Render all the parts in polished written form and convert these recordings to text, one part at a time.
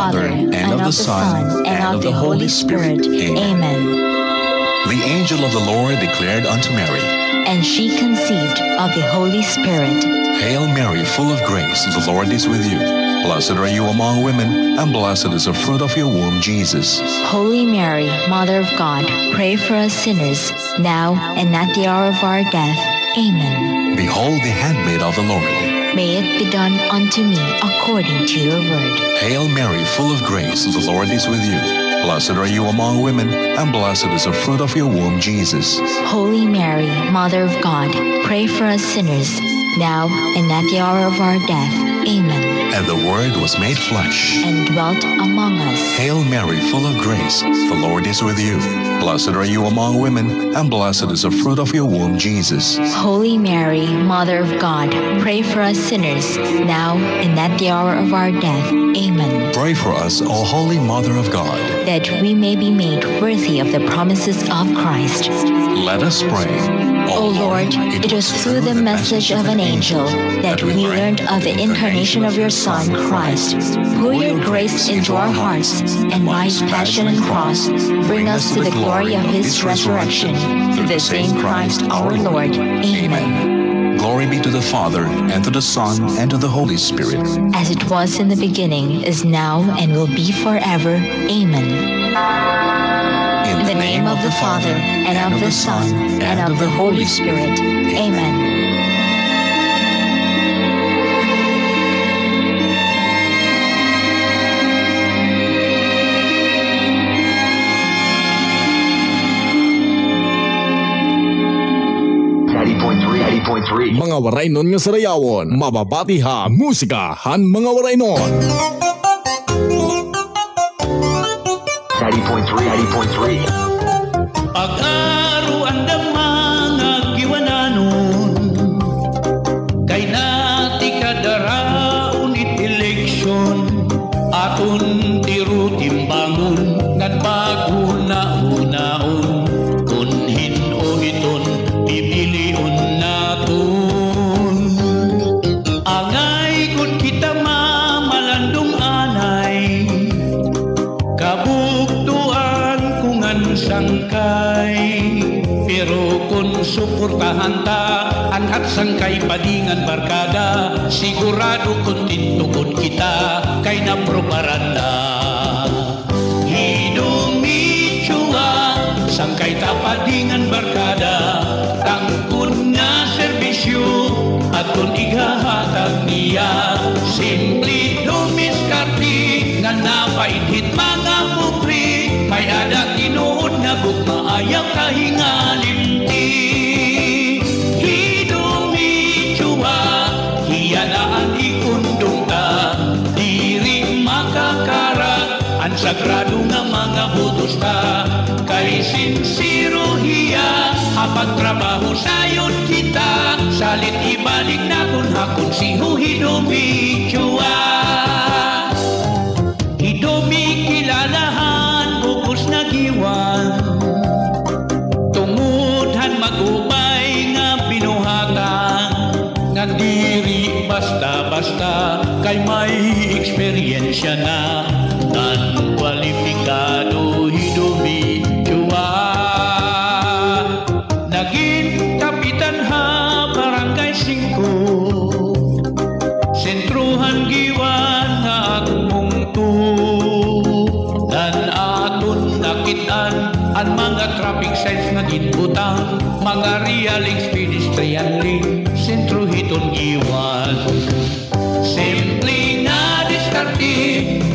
Father, and of the Son, and of the Holy Spirit. Amen. The angel of the Lord declared unto Mary, And she conceived of the Holy Spirit. Hail Mary, full of grace, the Lord is with you. Blessed are you among women, and blessed is the fruit of your womb, Jesus. Holy Mary, Mother of God, pray for us sinners, now and at the hour of our death. Amen. Behold the handmaid of the Lord. May it be done unto me according to your word. Hail Mary, full of grace, the Lord is with you. Blessed are you among women, and blessed is the fruit of your womb, Jesus. Holy Mary, Mother of God, pray for us sinners, now and at the hour of our death. Amen. And the Word was made flesh, and dwelt among us. Hail Mary, full of grace, the Lord is with you. Blessed are you among women, and blessed is the fruit of your womb, Jesus. Holy Mary, Mother of God, pray for us sinners, now and at the hour of our death. Amen. Pray for us, O Holy Mother of God, that we may be made worthy of the promises of Christ. Let us pray. O Lord, it was through the message of an angel that we learned of the incarnation of your Son, Christ. Pour your grace into our hearts, and by his passion and cross, bring us to the glory of his resurrection. Through the same Christ our Lord. Amen. Glory be to the Father, and to the Son, and to the Holy Spirit. As it was in the beginning, is now, and will be forever. Amen. In the name of the Father, and of the Son, and of the Holy Spirit. Amen. Mga waray nun nga sarayawon, mababati ha, musika, han mga waray nun. 90.3 Pag-aruan da mga giwananon, kay nati kadaraon it eleksyon, aton tiro timbangon, ngan bago na unaon, kun hin-o iton, pipilion naton. Angay kun kita mamalandong anay, kabuktuan kungan sangkay, pero kung suportahan ta anhat sangkay padingan barkada, sigurado kung tintukod kita kay naprobaran na. Hidumichua sangkay ta padingan barkada, tangkun nga serbisyo aton igahatag niya. Simple dumiskarti nga napainhit mga pupri, may ada tinuod na bukmaayaw kahingalimti. Hidumichua hiyanaan ikundong ta, diri makakarat ang sagrado nga mga butos ta, kay sinsiro hiya hapag trabaho sayon kita, salit ibalik na kung hakon si Hidumichua. Hidumi kilalahan bukos na giwan, tungudhan magubay nga binuhatan, nga diri basta-basta kay may eksperyensya na, nan kwalipikado Hidumichua. Naging kapitan ha barangay 5, sentruhan giwan nga agmong tu, nan aton nakitaan ang mga traffic signs nga ginbutang, mga real experience trianling sentro hiton giwan. Simple nga diskarte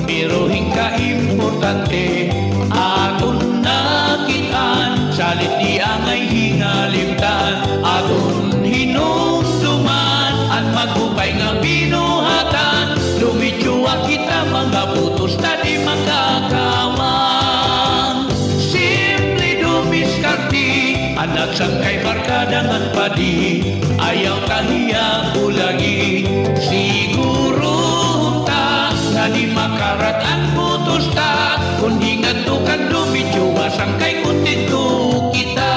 pero hingka importante, aton nakitaan salit di angay hingalimtan, aton hinumduman ang magubay nga binuhatan, Lumichua kita mga butos na di makakawan. Simple dumiskarte anak sangkay barkada ngan padi, ayaw kahiya ulagi, siguro ta nga di makarat ang butos ta, kundi nga tukan Lumichua sangkay kuntento kita.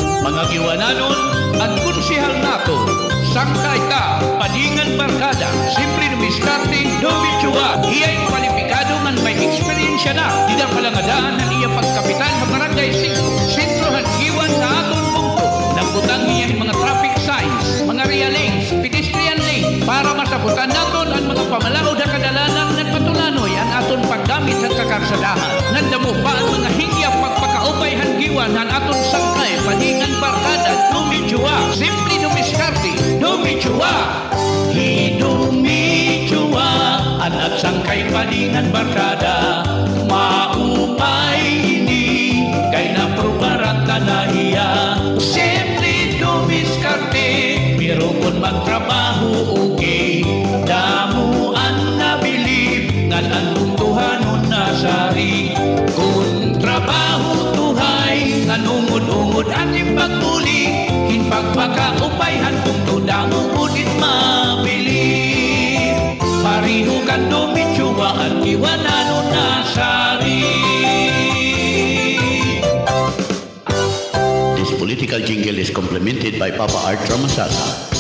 Mga giwananon, ang kunsihal nato, sangkay ta, padingan barkada, simple dumiskarte, dumitsuwa. Iya'y kwalipikado man may eksperyensya na. Dida palangadaan ang iya pagkapitan ng Barangay 5. Sentrohan iwan sa aton bungto. Nagputang niya mga traffic signs, mga real lanes, pedestrian lane, para masabutan naton ang mga pamalaod na kadalanan ng patulanoy ang aton paggamit ng kakarsadahan. Nandamo pa ang mga hingya pagpakaupay hanggiwan ang aton sangkay, paningan barkada, dumitsuwa. Simple dumiskarte, dumitsuwa. Dumitsuwa, anak sangkay paningan barkada, maupay ini, kay naprobaran tanahiya. Simple dumiskarte, pero kung magtrabaho okay, damuan na bilib, ngan ang tuhanon na sari. Kung trabaho tuhay, ngan ungod-ungod at ipagmuli, hinpagpakaupayhan kung tudang udit mabilib. Pariho kan dumitsuwa at iwanan na sari. This political jingle is complemented by Papa Art Ramasasa.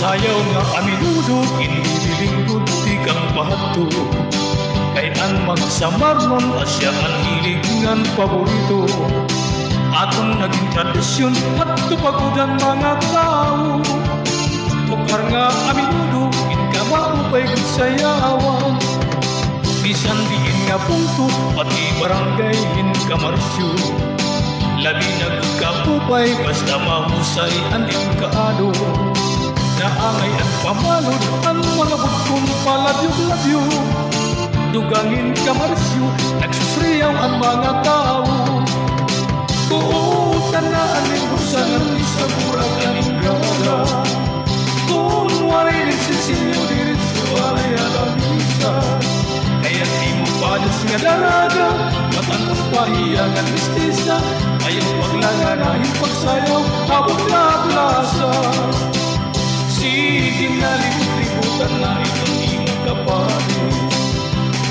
Sayaw nga aminudo, inililingkod di kang bahato. Kay ang magsamar nun, asya ang hilig ngan paborito. Atong naging tradisyon at tupagudan mga tao. Tukar nga aminudo, inkamao-pay sayawan. Bisan diin nga punto, pati barangay inkamarasyo. Labi nagkapupay, basta mahusay ang kaado. Naangay ang pamalod, ang mga bugkong paladyo-ladyo. Dugangin kamarsyo, nagsusriyaw ang mga tao. Tuutan na ang imbusangan, isa murag ang gala. Kung warin nagsisilyo, diritso alay alam isa. Kaya di mo padas nga daraga, matangkong pahiyangan mistisa. Ayaw paglanganahin pagsayaw, habang na plasa. Sige na libut-libutan na itong imong kapalit.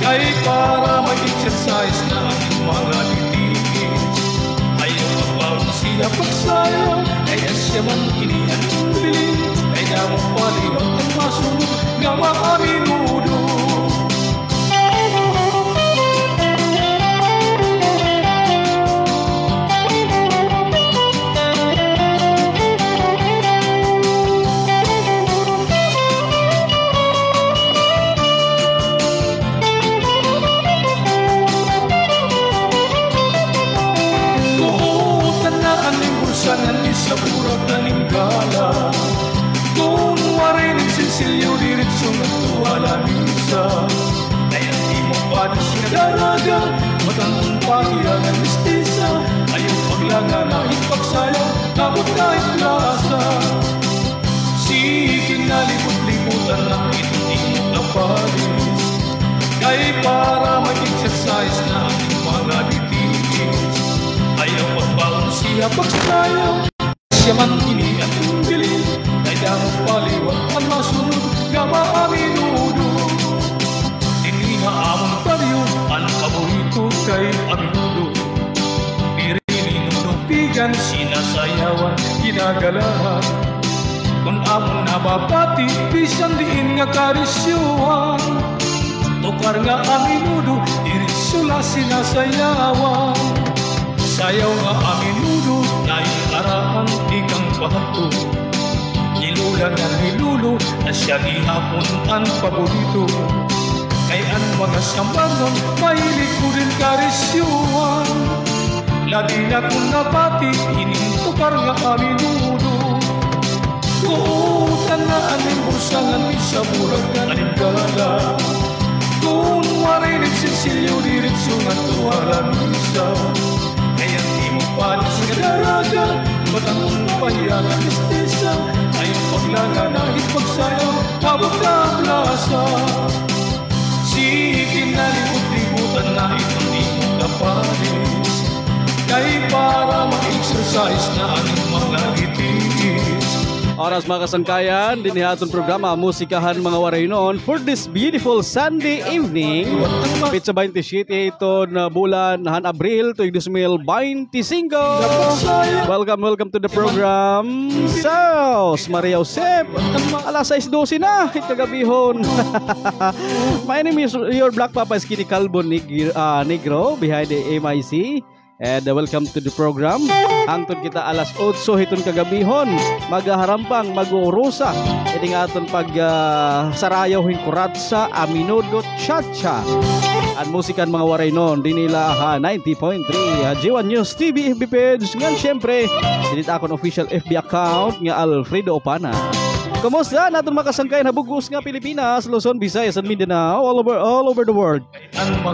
Kaya para mag-exercise na ang mga titigis. Ayaw magbaon sila pagsayaw, kaya siya man inihan ang bilis. Kaya mo paliwag ang masunod, nga maaminudo. Sangan isa pura kaning gala. Kung waray nagsisilyo diretso nagtuwala misa. Kaya di mo panis nga daraga, matangkong pahiyangan mistisa. Ayaw paglangan na ipagsayaw, tapos na iplasa. Sige na libut-libutan lang itong imong kapalis. Kaya para mag-exercise na ang mga titigis. Ayaw magbaon siya pagsayaw, siya man iniyan ang bilis. Kaya mo paliwag ang masunod, nga maaminudo. Hindi nga among paliw, ang paborito kay aminudo. Pirininunupigan, sinasayawan, ginagalahan. Kung among nababati, bisan diin nga karisyuhan. Tukar nga aminudo, diritsula sinasayawan. Sayaw nga aminudo, naiaraan ikang pahato. Nilula nga nilulo, na siya gihapon ang paborito. Kay ang mga sambanon, mahilig ko rin karisyuhan. Lagi na kung napati, inintukar nga aminudo. Kuutan na aning bursangan, isa murag na aning gala. Kung waray nagsisilyo, diretso nga tuwala misa. Kaya di mo panis nga daraga, matangkong pahiyangan mistisa. Ayaw paglangan na ipagsayaw, habang na plasa. Sige na libut-libutan na itong di mo kapalis. Kaya para mag-exercise na ang mga itigis. Oras mga kasangkayan, dinihatong programa Musikahan mga Waraynon for this beautiful Sunday evening. Pizza 27 ito na bulan han Abril to 2025. Welcome to the program. Saus Maria Josep. Alas 6:12 na itagabihon. My name is your Black Papa Skinny Calvo Negro behind the MIC. And welcome to the program. Hangtod kita alas 8 hiton kagabihon. Magaharampang mag-uurusa. Ini nga aton pag sarayaw hinkuratsa aminudo chacha. At musikan mga Waraynon dinila 90.3 G1 News TV FB page. Ngan syempre dinit akon official FB account nga Alfredo Opana. Kumusta natin makasangkay na bugos nga Pilipinas, Luzon, Visayas, and Mindanao, all over the world.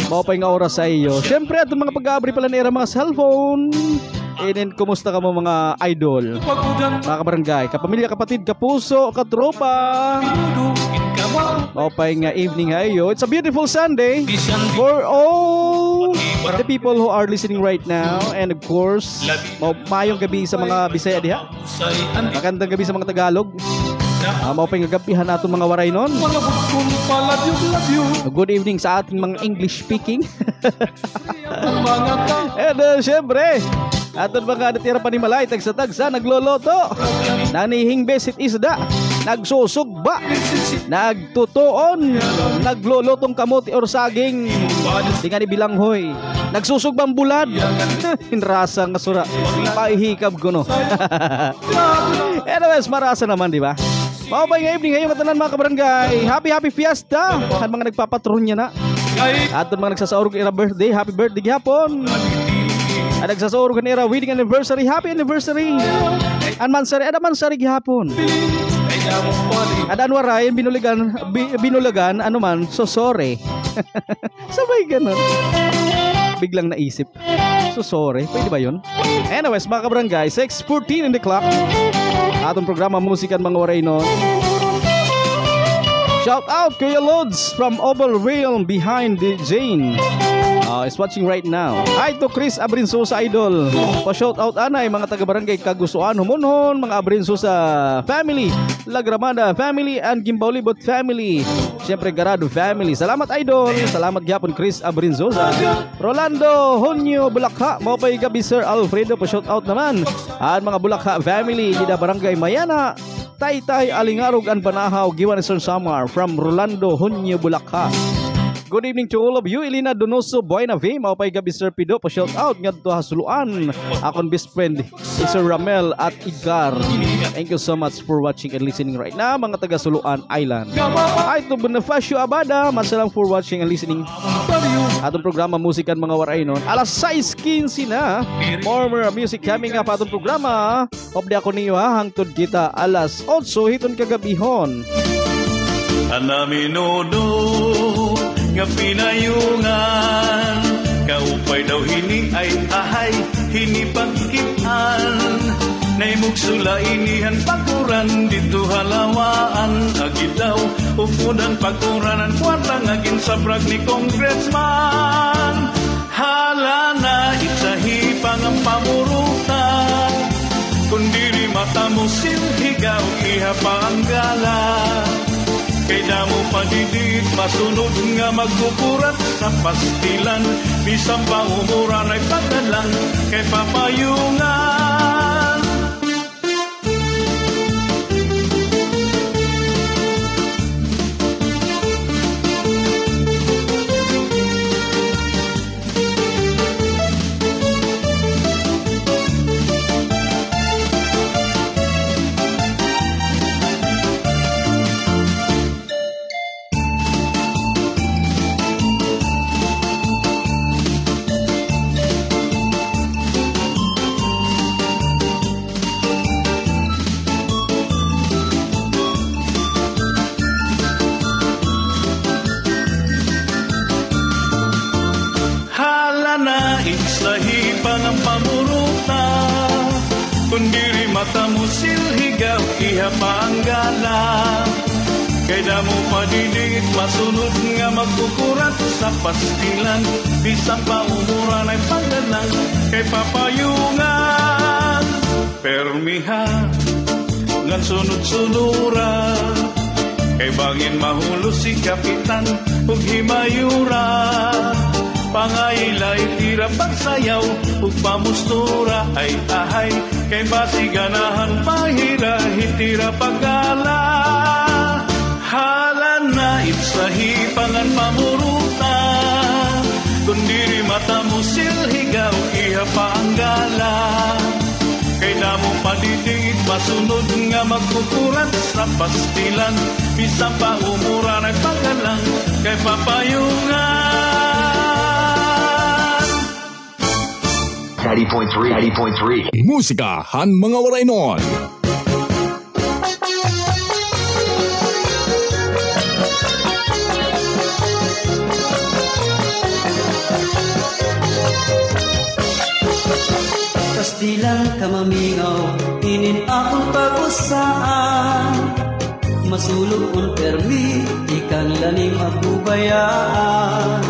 Maupay nga oras sa iyo. Siyempre, at mga pag-abri pala nila mga cellphone. And kumusta ka mo mga idol, mga kabarangay, kapamilya, kapatid, kapuso, katropa. Maupay nga evening ayo. It's a beautiful Sunday for all the people who are listening right now. And of course, mayong gabi sa mga Bisaya diha. Magandang gabi sa mga Tagalog. Maupay nga gabihan natin mga Waraynon. Good evening sa ating mga English speaking. And syempre, aton mga natira pa ni Malay tagsa-tagsa nagloloto, nanihing besit isda, nagsusugba, nagtutuon, naglolotong kamote or saging, di nga ni bilanghoy, nagsusugbang bulad. Hinrasa nga sura, paihikab ko no. Anyways, marasa naman di ba? Maupay nga evening ngayon katanan mga kabarangay. Happy fiesta. Ang mga nagpapatron niya na. At mga nagsasaurog era birthday, happy birthday gihapon. At nagsasaurog era wedding anniversary, happy anniversary. An mansari gihapon. At anwaray binulagan ano man so sorry. Sabay ganun. Biglang naisip. So sorry, pwede ba yun? Anyways mga kabarangay, 6:14 in the clock. Atong programa Musikan mga Waraynon. Shout out Kuya Lods from Oval Realm behind the Jane. Is watching right now. Hi to Chris Abrinso sa idol. Pa-shout out anay mga taga-barangay Kagusuan, Humonhon, mga Abrinso sa family, Lagramada family and Gimbaulibot family. Siyempre Garado family. Salamat idol. Salamat gyapon Chris Abrinso sa Rolando Honyo Bulakha. Maupay gabi Sir Alfredo, pa-shout out naman. At mga Bulakha family, dida barangay Mayana, Taytay, Alingarog and Banahaw, Giwan Sir Samar from Rolando Honyo Bulakha. Good evening to all of you. Elina Donoso, Buena V, maupay gabi Sir Pido, pa-shout out nga to hasuluan. Akon best friend, Sir Ramel at Igar. Thank you so much for watching and listening right now, mga taga-Suluan Island. Hi to Bonifacio Abada, masalang for watching and listening. Atong programa Musikan mga Waraynon. Alas 6:15 na. More music coming up atong programa. Opde ako niyo hangtod kita alas 8 hiton kagabihon. Anaminodo nga pinayungan, kaupay daw hini ay ahay, hini pagkitan, naimugsula inihan pakuran, dito halawaan, agi daw, upudan pakuranan, kwartang agin sabrag ni Congressman. Hala na isahi pang ang pamurutan, kundiri mata mo silhigaw, iha pa ang gala. Kay damo padidit, masunod nga magkukurat sa pastilan. Bisang paumuran ay pagdalang kay papayungan. Kundiri mata mo silhigaw, iha pa ang gala. Kay damo padidit, masunod nga magkukurat sa pastilan. Bisang paumuran ay pagdalang kay papayungan. Permiha nga sunod-sunura. Kay bangin mahulo si kapitan ug himayura. Pangailay tira pagsayaw ug pamustura. Ay ahay kay basiganahan pahira hitira pagala. Hala na itsahi pangan pamuruta. Kundiri mata mo silhigaw iha paanggala. Kay damong paditingit masunod nga magkukurat sa pastilan. Bisang pa umuran ay pagalang kay papayungan. 90.3 Musikahan mga waray nun. Pastilan kamamingaw, inin akong pag-usaan. Masulog on permi, ikan lanim ako bayaan.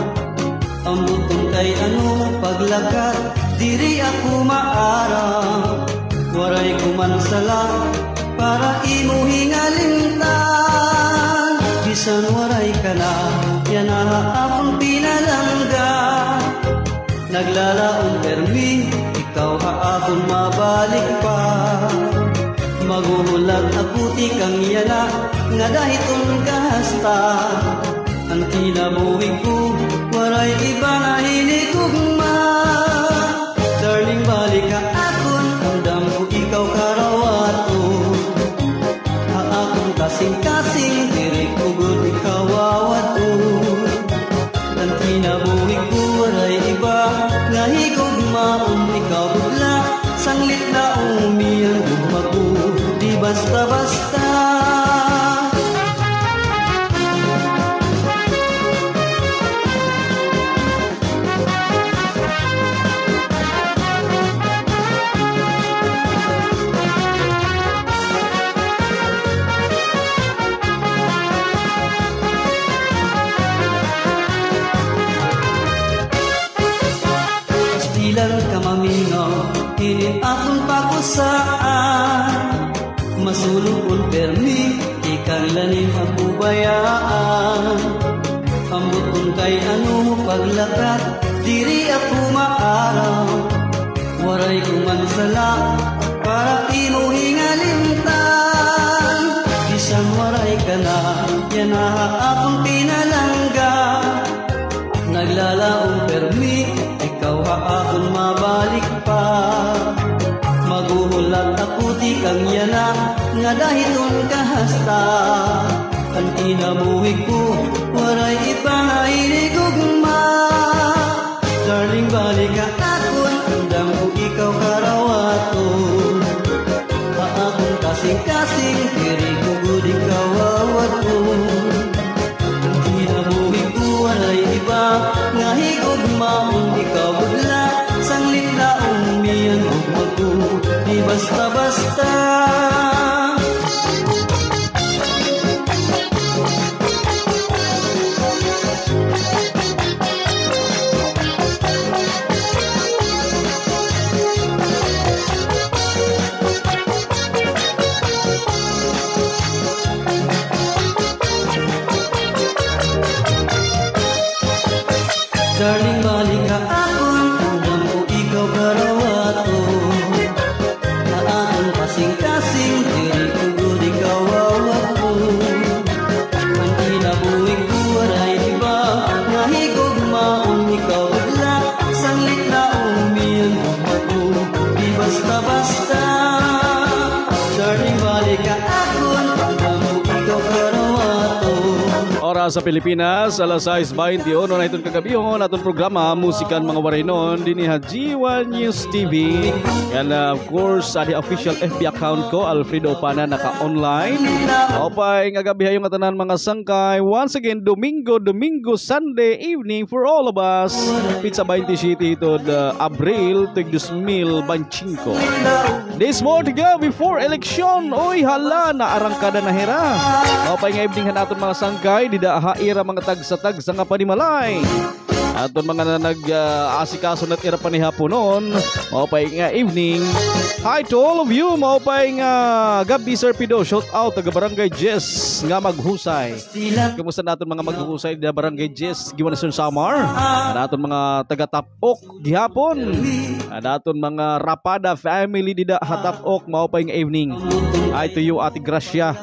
Ang butong kay ano paglakat, diri ako maarang. Waray kumansala, para imo hingalintan. Bisan waray ka na, yan akong pinalangga. Naglalaong permi, ikaw haakong mabalik pa. Maguhulag na puti kang yana, nga dahiton kahasta. Ang kinabuhi ko, waray iba na hinikugma. Darling, balik ka akon, andam ko ikaw karawato. Haakong kasing-kasing, dirik ugod ikaw awato. Ang kinabuhi ko, waray iba, nga higugmaon ikaw bugla. Sanglit na umiyan gumago, di basta-basta. Pastilan kamamingaw, hinin akong pag-usaan. Masulog on permi, ikan lanim ako bayaan. Ambot kung kay ano paglakat, diri ako maaraw. Waray kumansala, para imo hingalintan. Bisan waray ka na, yan akong pinalangga. Naglalaong permi, ikaw haakon mabalik pa. Maguhulat ako di kang yana, nga dahiton kahasta. Ang inamuhi ko, waray ipangainigugma. Darling, balik ka akon, andam ko ikaw karawaton. Haakon kasing-kasing, kiri ko gud ikaw awaton. Ang inamuhi ko, waray iba, nga higugmaon ikaw bugla. Sanglit na umiyan o mago, di basta-basta. Darling, balik ka akon, andam ko ikaw karawato. Haakon kasing-kasing, diri ko gud ikaw awato. Ang kinabuhi ko, waray iba, nga higugmaon ikaw bigla. Sanglit na umiyan ako, di basta-basta. Darling, balik ka akon, andam ko ikaw karawato. Oras sa Pilipinas, alas 6:21 na itong kagabihon atong programa Musikan Mga Waraynon din ha G1 News TV. And of course, sa the official FB account ko, Alfredo Opana, naka-online. Opay nga gabi hayong atanan mga sangkay. Once again, Domingo, Sunday evening for all of us. Pizza 27 ito Abril, tig 2025. This more to go before election. Oy, hala, naarangkada na hira. Opay nga evening natin mga sangkay, dida haira mga tag-sa nga panimalay. Aton mga nag-asikaso na tira pa ni haponon, maupay nga evening. Hi to all of you, maupay nga gabi Sir Pido, shout out taga Barangay Jess nga maghusay. Kumusta naton mga maghusay da Barangay Jess, giwan sa Samar? Naton mga taga Tapok gihapon. Naton mga Rapada family dida Hatapok, maupay nga evening. Hi to you Ate Gracia.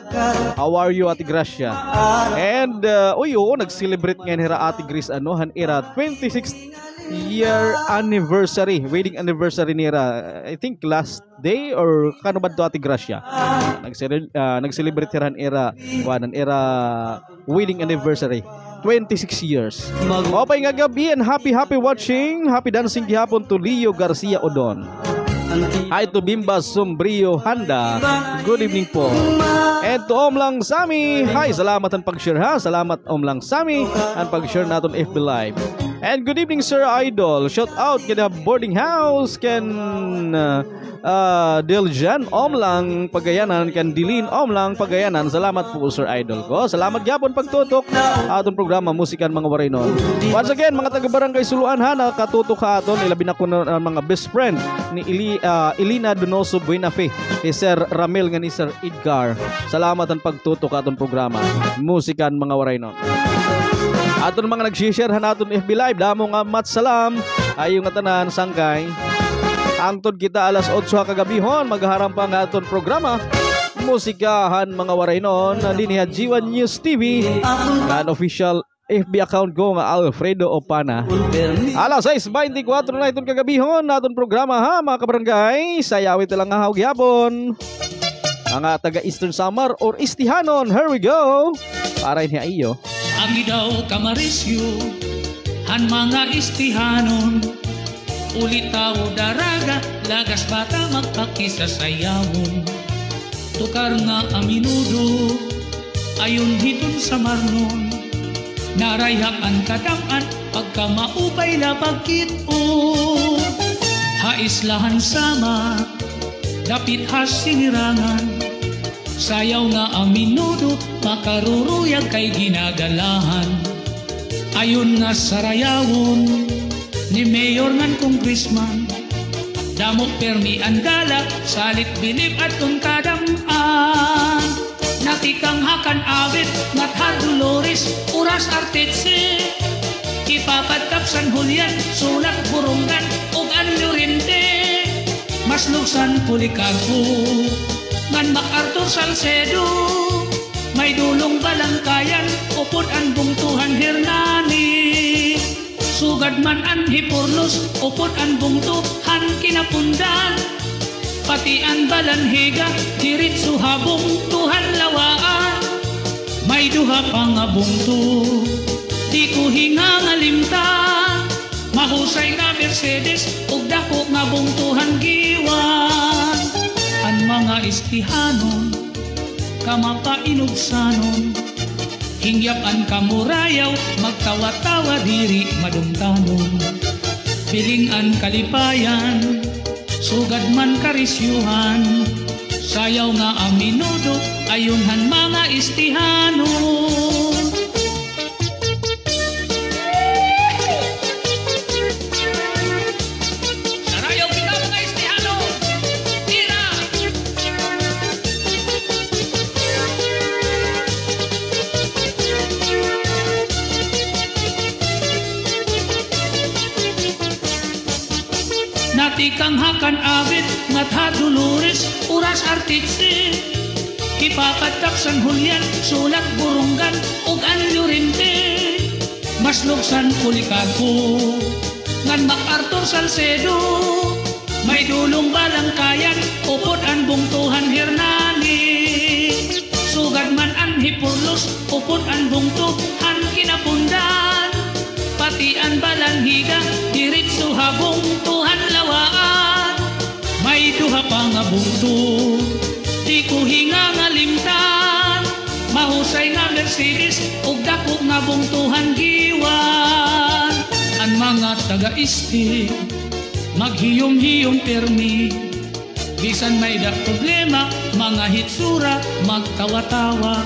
How are you Ate Gracia? And nag-celebrate ngayon hira Ate Grace han ira 26th year anniversary, wedding anniversary nira. I think last day or kano ba to Ate Gracia? Nag-celebrate hira wanan ira wedding anniversary. 26 years. Okay nga gabi and happy watching, happy dancing gihapon to Leo Garcia Odon. Hi to Bimba Sombrio Handa. Good evening po. And to Omlang Sami. Hi, salamat ang pag-share ha. Salamat Omlang Sami ang pag-share natin FB Live. And good evening Sir Idol. Shout out kada boarding house kan Deljan Omlang Pagayanan kan Dilin Omlang Pagayanan. Salamat po Sir Idol ko. Salamat gyapon pagtutok atong programa Musikan Mga Waraynon. Once again mga taga Barangay Suluan ha, nakatutok ha aton ilabi na ko na mga best friend ni Elina Donoso Buenafe, ni Sir Ramel nga ni Sir Edgar. Salamat ang pagtutok atong programa Musikan Mga Waraynon. Aton mga nag-share naton FB Live, damo nga matsalam ayo nga tanan sangkay. Angtod kita alas 8 kagabihon magharam pa nga aton programa Musikahan Mga Waraynon linya G1 News TV kan official FB account ko nga Alfredo Opana. Alas 6:24 na itong kagabihon naton programa ha mga kabarangay. Sayawit lang nga hagyapon. Mga taga Eastern Samar or Istihanon, here we go. Para niya iyo. Agi daw kamarisyo han mga Istihanon. Ulit tao daraga lagas bata magpakisasayawon. Tukar nga aminudo ayon hiton sa marnon. Narayhak ang kadaman pagka maupay na pagkito. Haislahan sama dapit has sinirangan. Sayaw nga ang minudo makaruruyag kay ginagalahan. Ayon nga sarayawon ni Mayor ngan Congressman. Damok permi andala salit bilib at kung kadamaan. Natikang hakan awit matha Dolores uras artetse. Ipapadkap San Julian sulat burungan ug anlurinte. Maslugsan Policarpo ngan MacArthur Salcedo. May dulong balangkayan upod ang bungtuhan Hernani. Sugad man an Hipurlos upod ang bungtuhan Kinapundan. Pati ang balanhiga diritso habong tuhan lawaan. May duha pa nga bungto di ko hinga nga limtan. Mahusay nga Mercedes ug dako nga bungtuhan giwan. Ang mga Istihanon kamapainugsanon. Hingyap ang kamurayaw magtawa-tawa diri madumtanon. Piling ang kalipayan sugad man karisyuhan. Sayaw nga ang minudo ayunhan mga Istihanon. Sarayaw kita mga Istihanon. Tira! Natikang hakan abit matha Dolores uras artitse. Ipapadkap San Julian sulat burunggan ug anlurinte. Maslugsan Policarpo ngan MacArthur Salcedo. May dulong balangkayan upod ang bungtuhan Hernani. Sugad man ang Hipurlos upod ang bungtuhan Kinapundan. Pati ang balanhiga diritso habong tuhan lawaan. May duha pa nga bungto di ko hinga nga limtan. Mahusay nga Mercedes ug dako nga bungtuhan giwan. Ang mga taga-Isti maghiyom-hiyom permi. Bisan may da problema mga hitsura magtawa-tawa.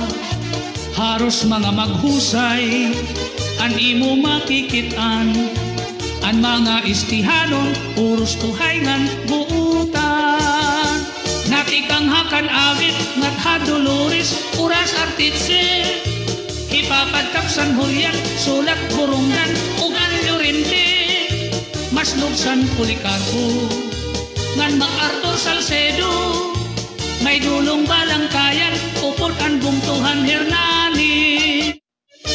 Haros mga maghusay ang kan imo makikitan. Ang mga istihanon, puros tuhayngan buutan. Natikang hakan awit, ngat hadulores, uras artitse. Ipapadkap san hulyan, sulat burungan, ugan lurinte. Mas lubsan Policarpo, ngan mag-Arthur Salcedo. May dulong balangkayan, upod ang bungtuhan Hernani.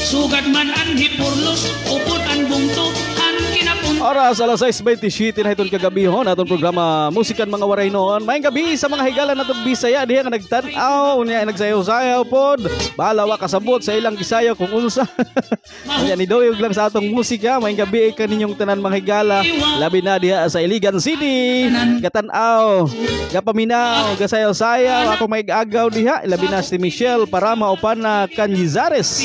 Sugat man ang hipurlos, upod ang bungtuhan kinapun. Oras, alas 6:27 na itong kagabihon. Atong programa Musikan Mga Waray noon. Mayang gabi sa mga higalan natong Bisaya. Diya nga nagtanaw, niya nagsayaw-sayaw pod. Balawa kasabot sa ilang gisayaw kung unsa. Ayan, iduyog lang sa atong musika. Mayang gabi kaninyong tanan mga higala. Labi na diya sa Iligan City. Gatanaw, gapaminaw, gasayaw-sayaw. Ako may agaw diha. Labi na si Michelle Parama upan na Canyizares.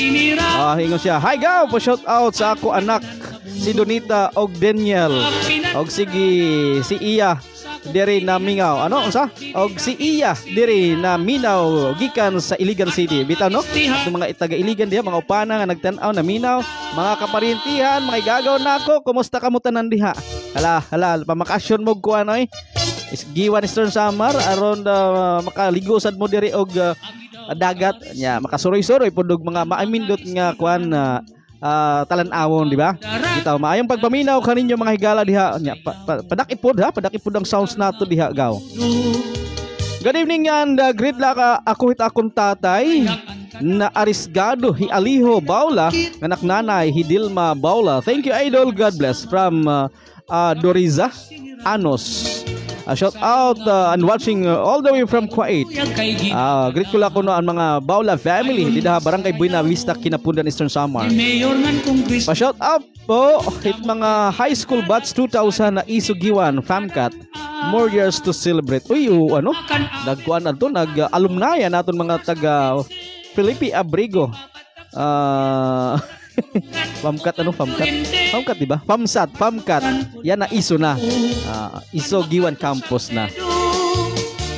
Hingon siya, hi gaw, pa-shout out sa ako anak si Donita og Daniel og sige si Iya diri na Mingaw. Ano unsa? Og si Iya diri na Minaw gikan sa Iligan City. Bitaw no? Itong mga taga Iligan diha, mga upana nga nagtan-aw na Minaw, mga kaparintihan, mga igagaw nako, kumusta kamo tanan diha? Hala, pamakasyon mo kuan oy. Giwan Eastern Summer aron makaligo sad mo diri og dagat nya, makasuroy-suroy pudog mga maamindot nga kuan talan-awon, di ba? Bitaw maayong pagpaminaw kaninyo mga higala diha nya, padakipod ang sounds nato diha gaw. Good evening and great luck ako hit akong tatay na Arisgado Hialiho Baula, anak nanay Hidilma Baula. Thank you idol, God bless from Doriza Anos. Shout out and watching all the way from Kuwait. Great ko lang kuno ang mga Baula family dito Barangay Buena Vista, Kinapundan, Eastern Samar. Pa-shout out po hit mga high school batch 2000 na Isugiwan Famcat. More years to celebrate. Uy, ano? Nagkuan na to, nag-alumni naton mga taga Felipe Abrigo. Famcat, diba? Famcat. Yan na iso na. Iso Giwan Campus na.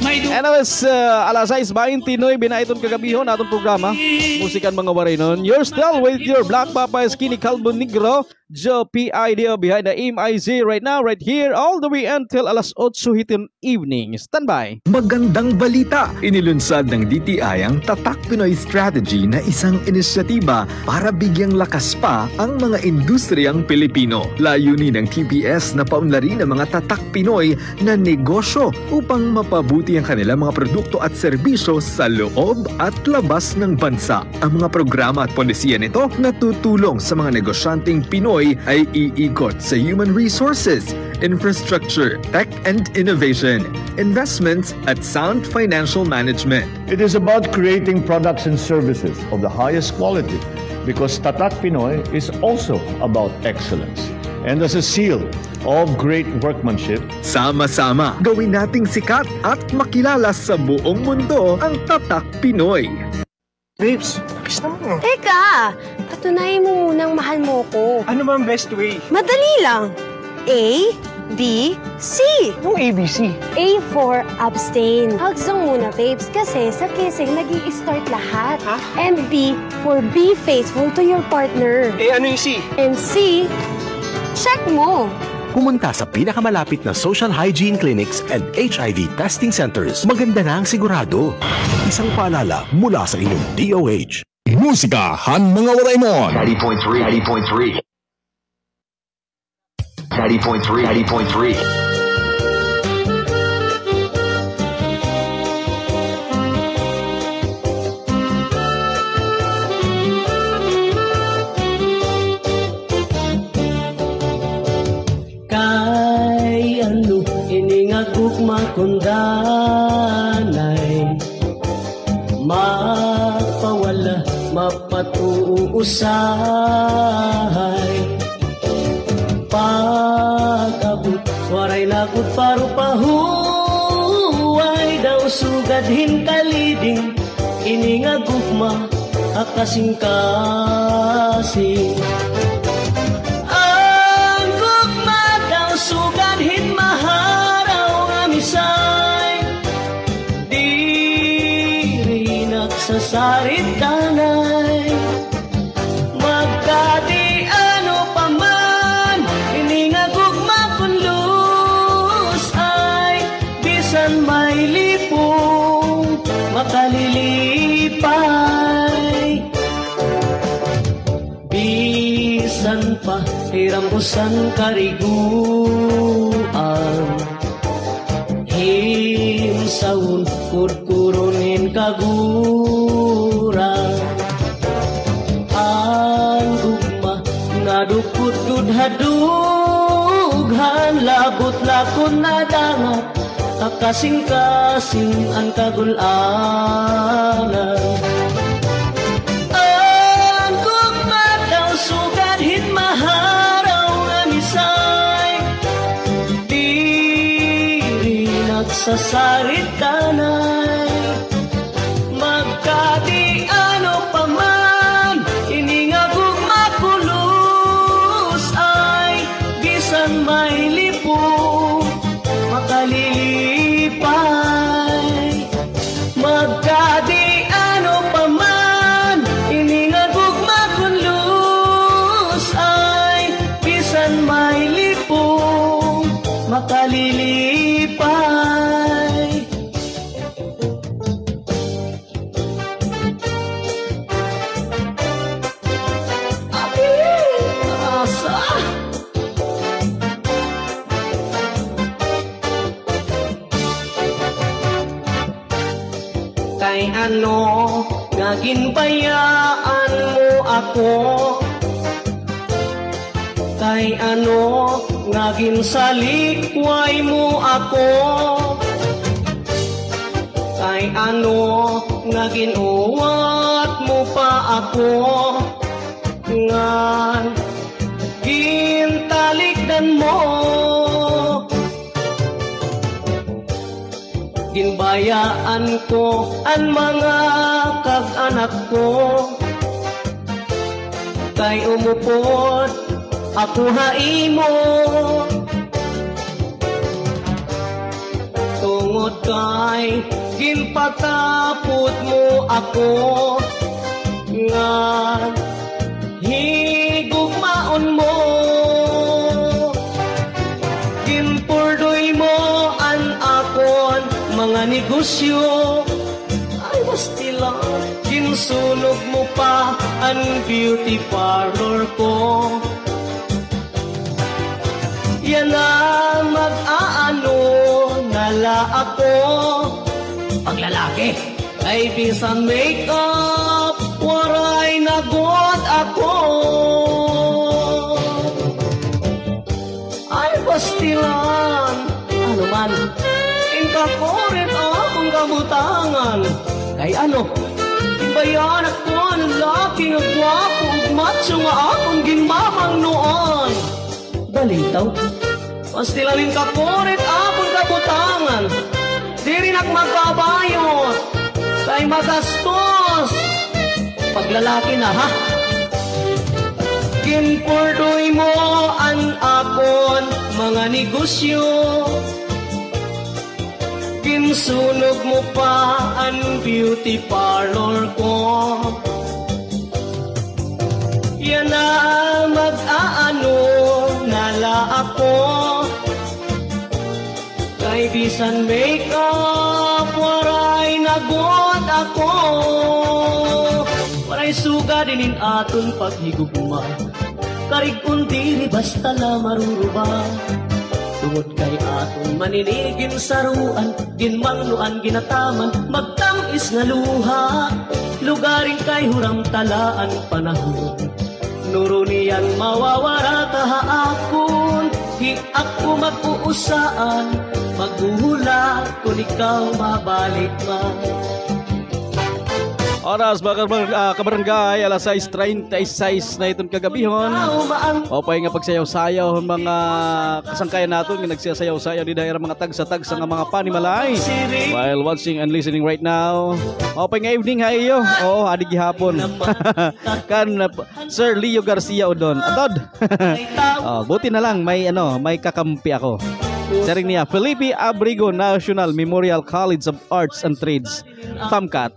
Anyways, alas 6:29 binaitong kagabihon atong programa Musikan Mga Waray noon. You're still with your Black Papa Skinny Calvo Negro, Joe P.I.D.O. behind the MIZ right now, right here, all the way until alas 8 hitin evening. Stand by. Magandang balita! Inilunsad ng DTI ang Tatak Pinoy Strategy na isang inisyatiba para bigyang lakas pa ang mga industriyang Pilipino. Layunin ng TPS na paunlarin ang mga tatak Pinoy na negosyo upang mapabuti ang kanilang mga produkto at serbisyo sa loob at labas ng bansa. Ang mga programa at polisiya nito na tutulong sa mga negosyanteng Pinoy ay iikot sa human resources, infrastructure, tech and innovation, investments at sound financial management. It is about creating products and services of the highest quality because Tatak Pinoy is also about excellence. And as a seal of great workmanship, sama-sama gawin nating sikat at makilala sa buong mundo ang Tatak Pinoy. Babes, tapos naman. Teka, patunayan mo munang mahal mo ko. Ano ba ang best way? Madali lang. A, B, C. Anong ABC? A for abstain. Hugs lang muna, babes, kasi sa kissing nag-i-start lahat. Ha? And B for be faithful to your partner. Eh, ano yung C? And C, check mo. Pumunta sa pinakamalapit na social hygiene clinics and HIV testing centers. Maganda na ang sigurado. Isang paalala mula sa inyong DOH. Musikahan Mga Waray noon. 90.3. 90.3. Makundanay mapawala mapatuusahay pag-abot waray lakot paro pahuway daw sugadhin kaliding iningagugma akasing-kasing ang gugma daw sugadhin sasarit tanay magkadi bisan pa hiram usan kariguan himsaun kudkurunin kaguran ang ugma nadukut dudhadughan labot lakon na dangat kakasing-kasing ang kagulanan ang ugma daw sugad hitmaharaw nga misay diri nagsasarit kanay magkadi ano pa man iningagug makulos ay bisan may lipo makalilipay magkadi ano pa man iningagug makulos ay bisan may lipo makalilipay kay ano nga ginbayaan mo ako kay ano nga ginsalikway mo ako kay ano nga ginuwat mo pa ako nga gintalikdan mo ginbayaan ko ang mga kag-anak ko kay umupot ako haimo tungod kay ginpatapot mo ako nga higugmaon mo ginpurdoy mo an akon mga negosyo ay bastila ginsunog mo pa ang beauty parlor ko yan na mag-aano nala ako paglalaki ay bisan make-up waray nagod ako ay bastilan ano man inkakorit akong kabutangan kay ano imbayan ako ng laki ng gwapo ug macho nga akong ginmamang noon balitaw pastilan inkakorit akong kabutangan di rin ak magbabayot kay magastos paglalaki na ha ginpurdoy mo ang akon mga negosyo ginsunog mo pa ang beauty parlor ko yan na mag-aano nala ako kay bisan make-up waray nagod ako waray suga dinin aton paghigugma karig kundi basta la maruruba tungod kay aton maninigin saruan ginmangnuan ginataman magtamis nga luha lugaring kay huram talaan panahon nuro niyan mawawara kahaakon di ako mag-uusaan maghuhula kung ikaw mabalik man oras mga kabarangay alas 6:36 na itong kagabihon o pa nga pagsayaw-sayaw mga kasangkayan natin nga nagsayaw-sayaw di dahil mga tagsa-tagsa nga mga panimalay while watching and listening right now o pa nga evening ha iyo oo adig gihapon kan Sir Leo Garcia Odon atod buti na lang may kakampi ako sharing niya Felipe Abrigo National Memorial College of Arts and Trades FAMCAT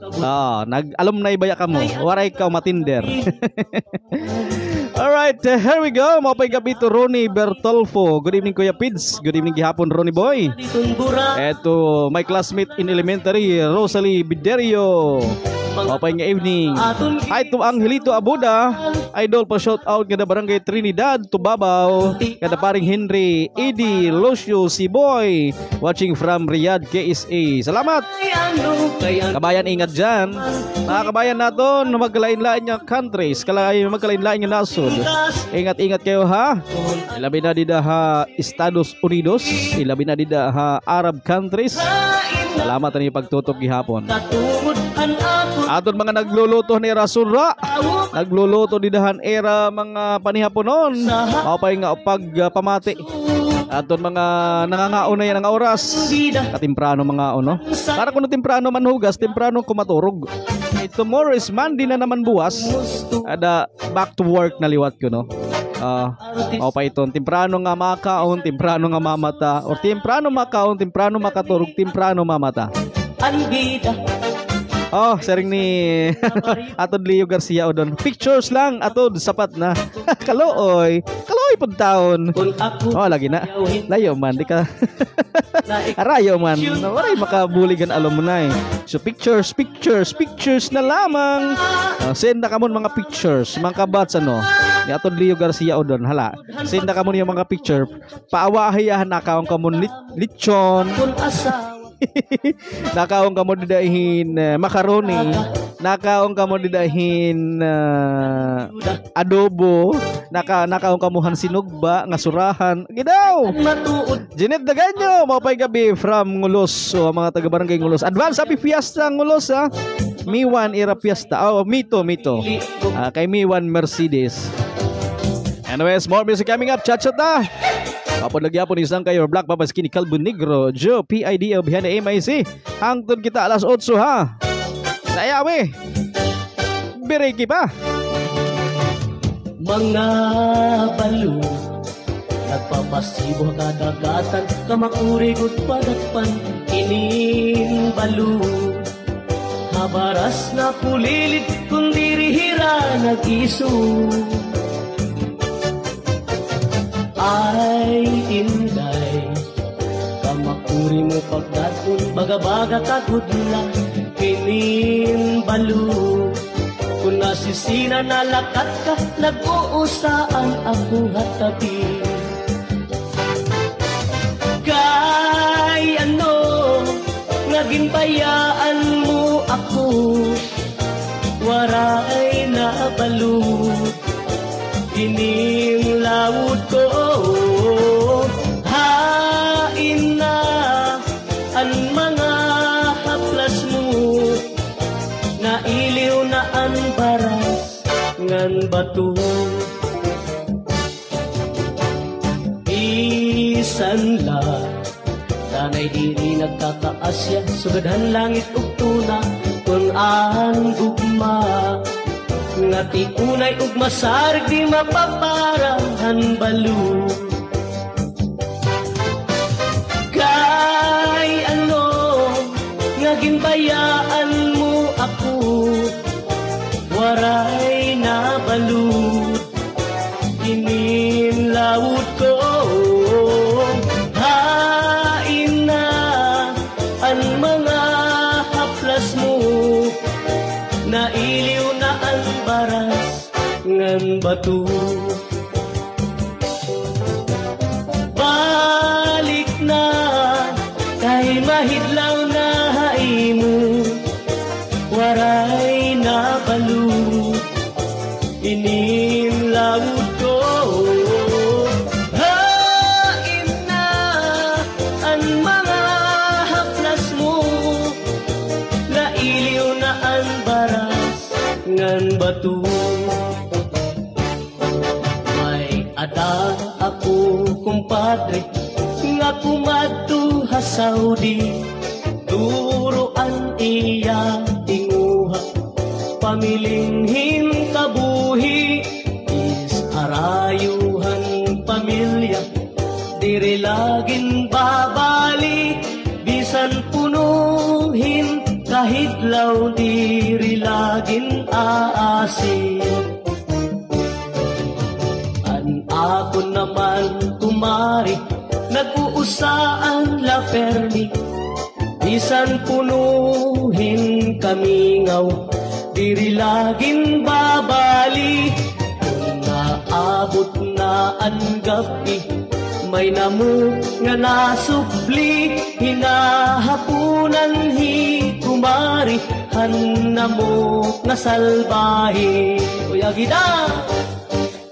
nag-alumni baya ka mo waray ka matinder alright here we go mapay gabi to Ronnie Bertolfo good evening Kuya Pids good evening gihapon Ronnie Boy eto my classmate in elementary Rosalie Biderio Mapay nga evening. Hi to Angelito Abuda. Idol pa shout out nga barangay Trinidad, Tubabaw. Kada paring Henry, Eddie, Lucio, si Boy. Watching from Riyadh, KSA. Salamat. Kabayan, ingat dyan. Mga kabayan natin, magkalain-lain nga countries, magkalain-lain nga nasod. Ingat-ingat kayo ha. Ilabi na dida ha Estados Unidos, ilabi na dida ha Arab countries. Salamat na yung pagtutok gihapon. Aton mga nagluluto ni Rasulra, nagluluto didahan era mga panihaponon. Mapay nga pagpamati. Aton mga nangangaon na yan ang oras. Katimprano mga no? Para kung timprano manhugas, timprano kumaturog. Tomorrow is Monday na naman buwas. Ada back to work na liwat ko no. Mapay ito, timprano nga makaon, timprano nga mamata. Or timprano makaon, timprano makaturog, timprano mamata. Oh, sharing ni Atod Leo Garcia Odon. Pictures lang, Atod, sapat na. Kalooy pud taon. Oh, lagi na. Layo man, di ka. Arayo man. Waray makabuligan alumni. So pictures na lamang. Send na kamon mga pictures, mga kabats ano. Ni Atod Leo Garcia Odon, hala. Send na kamon yung mga picture. Paawahayahan na kaong kamon lechon. Nakaong ka mo didahin macaroni, nakaong ka mo didahin adobo, nakaong ka mo sinugba nga surahan gidaw. Jeanette Daganyo mapay gabi from Ngulos. So mga taga barangay Ngulos, advance happy fiesta Ngulos ha. Miwan era fiesta. Oh, mito kay Miwan Mercedes. Anyways, more music coming up. Chat-chat Kapon lagi po isang kayo Black Papa Skinny Calvo Negro Joe PIDO behind the MIC. Hangtod kita alas 8 ha. Sayawi. Biriki pa. Mga balo nagpapasibo kadagatan kamakurigot padagpan ining balo. Habaras na pulilit kundi rihira nag-iso. Ay inday kamakuri mo pagdaton baga-baga kagudla kinin balo. Kung nasisina na lakat ka nag-uusaan ako hatabi. Kay ano naging bayaan mo ako waray na balo. Ining lawod ko hain na ang mga haplas mo. Nailiw na ang baras ngan bato. Isan la tanay diri nagkakaasya sugadhan langit ug tuna kung ang ugma. Ngati unay ug masarg di mapaparahan balo. Kay ano ngaging bayaan mo ako waray na balo. Ining lawod ko hain na ang mga haplas mo. Nailiw na ang baras ngan bato. Balik na kay mahidlaw na haimo waray na balo. Ining lawod ko hain na ang mga haplas mo. Nailiw na ang baras ngan bato. May ada ako kumpadre nga kumadto ha Saudi. Turuan iya tinguha pamilinghin kabuhi. Is arayuhan pamilya diri laging babalik. Bisan punuhin kahidlaw diri laging aasin. An ako naman kumari nag-uusaan la permi. Bisan punuhin kami ngaw diri laging babali. Kung naabot na ang gabi, may namo nga nasubli, hinahapunan kumari, hanamok na salbahe. Uy, agida!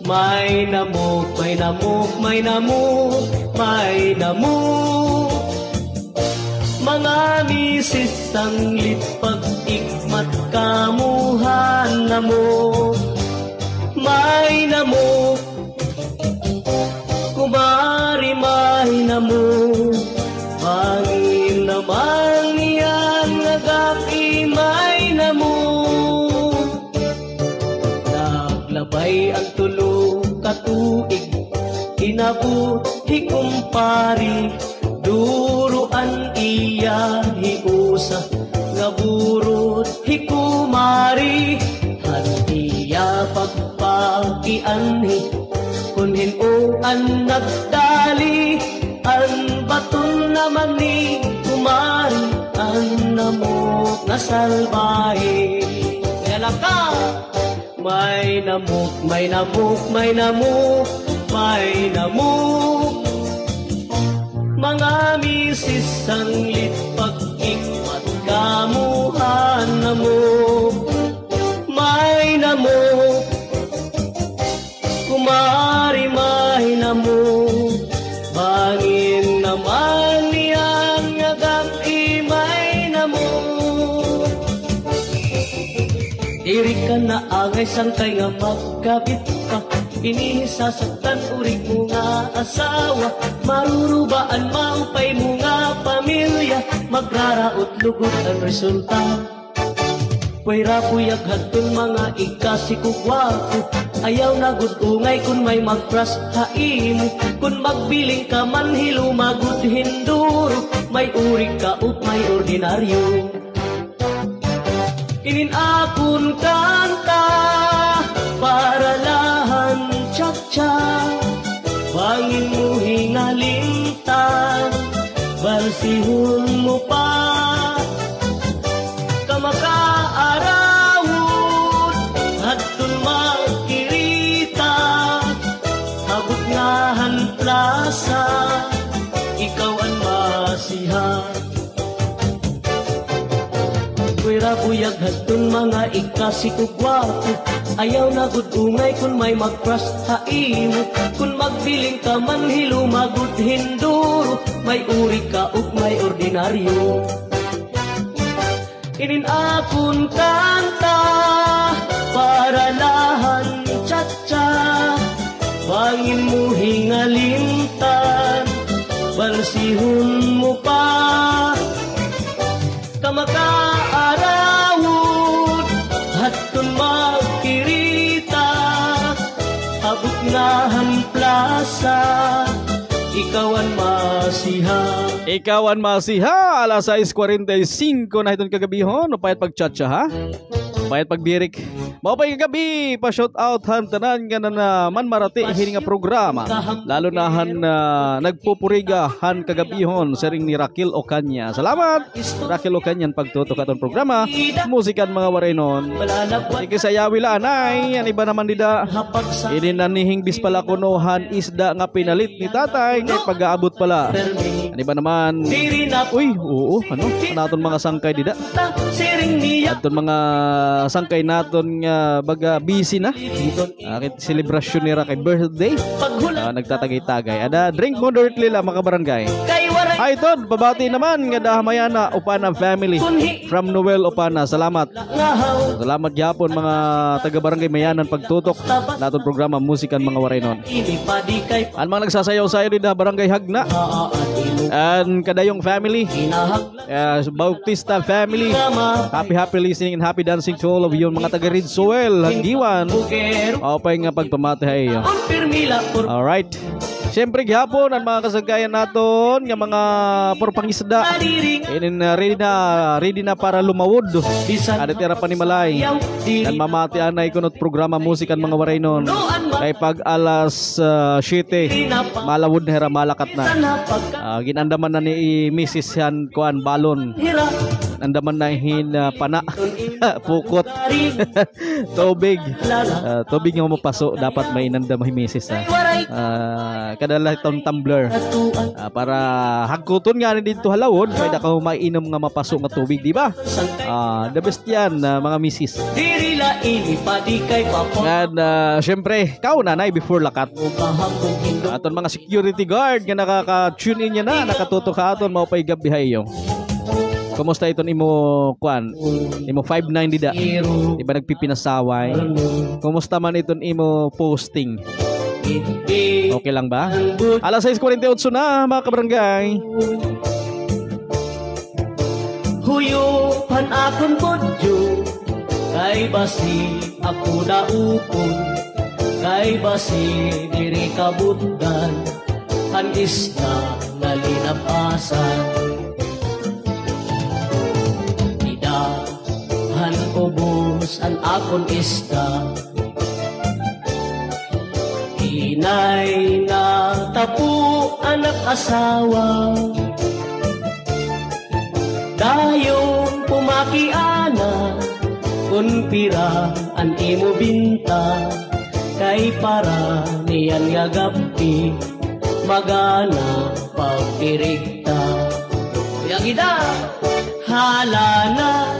May namok, may namok, may namok, may namok. Mga misis ang lipag ikmat kamuhan namok. May namok, kumari may namok. Pangin naman yan nagapi may namok. Naglabay ang tulo katuig, inabuhi kumpari, duruan iya hiusa, nga burot hikumari, hantiya pagpakianhi, kunhin o ang nagdali, ang baton naman ni kumari, ang namok na salbahe. Kaya ka! May namok, may namok, may namok, may namok. Mga misis ang lipag ikmat kamuhan namok. May namok, kumari may namok. Bangin naman niyang ngagapi may namok. Diri ka na angay sangkay nga magkabit ka, inisasaktan urig mo nga asawa, marurubaan maupay mo nga pamilya, magraraot lugod ang resulta. Pwera puyag hagtun mga ikasikugwapo, ayaw na gudungay kun may magpras haimo, kun magbiling ka man hilumagod hinduro, may urig ka up may ordinaryo. Ininakon kanta para lahan tsak-tsa, bangin mo hingalintan, balsihon mo pa, kamakaarawod, hadtun magkirita, habot ngahan plasa, ikaw ang masiha. Pwera buyag hadtun mga ikasikugwapo, ayaw na gudungay kun may magpras haimo, kun magbiling ka man hilumagod hinduro, may uri ka ug may ordinaryo. Ininakon kanta para lahan tsa-tsa, bangin mo hingalintan, balsihon mo pa, kamakaarawod, hadtun magkirita, abot ngahan plasa, ikawan masiha. Ikawan masiha, alas 6:45 na itong kagabihon, upayat pagchatcha ha? Upayat pagbirik. Maupay kagabi, pa-shout out han tanan nga na man marati hini nga programa. Lalo na han nagpupuriga han kagabihon sa ring ni Raquel Ocaña. Salamat Raquel Ocaña pagtutok aton programa. Musikan mga warenon. Ikisayawi la anay, an iba naman dida. Ini nanihing bispala kunohan isda nga pinalit ni tatay kay pag-aabot pala. An iba naman. Uy, oo, ano? Naton mga sangkay dida. Aton mga sangkay naton nga baga busy na. Akit celebration nira kay birthday. Nagtatagay-tagay. Ada drink moderately la mga barangay. Ay ton, pabati naman nga dahamayana Opana family from Noel Opana. Salamat. Salamat gyapon mga taga-barangay Mayanan pagtutok naton programa Musikan mga Warenon. Ang mga nagsasayaw-sayaw din na barangay Hagna. And kadayong family, Bautista family, happy listening and happy dancing to all of you mga taga Ridsoel, Hanggiwan. Okay nga pagpamati. Alright. Siyempre gihapon ang mga kasagayan naton nga mga purpangisda. Ready na para lumawod. Ada tira pa ni Malay. Dan mamati anay kunot programa Musikan mga Warenon. Kay pag alas 7 malawod na hera malakat na. Ginandaman na ni Mrs. Yan Kuan Balon. andaman na pana pukot tubig tubig nga mapaso dapat may inandam misis kadala itong tumbler para hagkuton nga dito halawon may da ka mainom nga mapaso nga tubig di ba the best yan mga misis and syempre kauna before lakat aton mga security guard nga nakaka-tune in na nakatutok ka aton mao pay gabihay yo. Kumusta iton imo kuan? Imo 590 da. Di ba nagpipinasaway? Kumusta man iton imo posting? Okay lang ba? Alas 6:48 na mga kabarangay. Huyupan akon bodyo kay basi ako daupon kay basi diri kabutdan kan isda nga linapasan idahan ubos ang akon isda inay na tapu anak asawa dayong pumakiana kun pira an imo binta kay para niyan nga gabi magana pagdirigta yang ida halana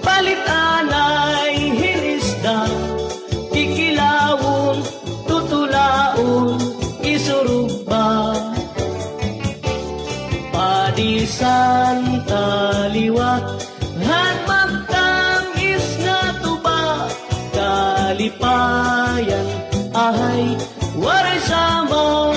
palit anay hinisda kikilawon tutulaon isurugba padisan taliwat han magtangis na tuba kalipayan ahay waray sama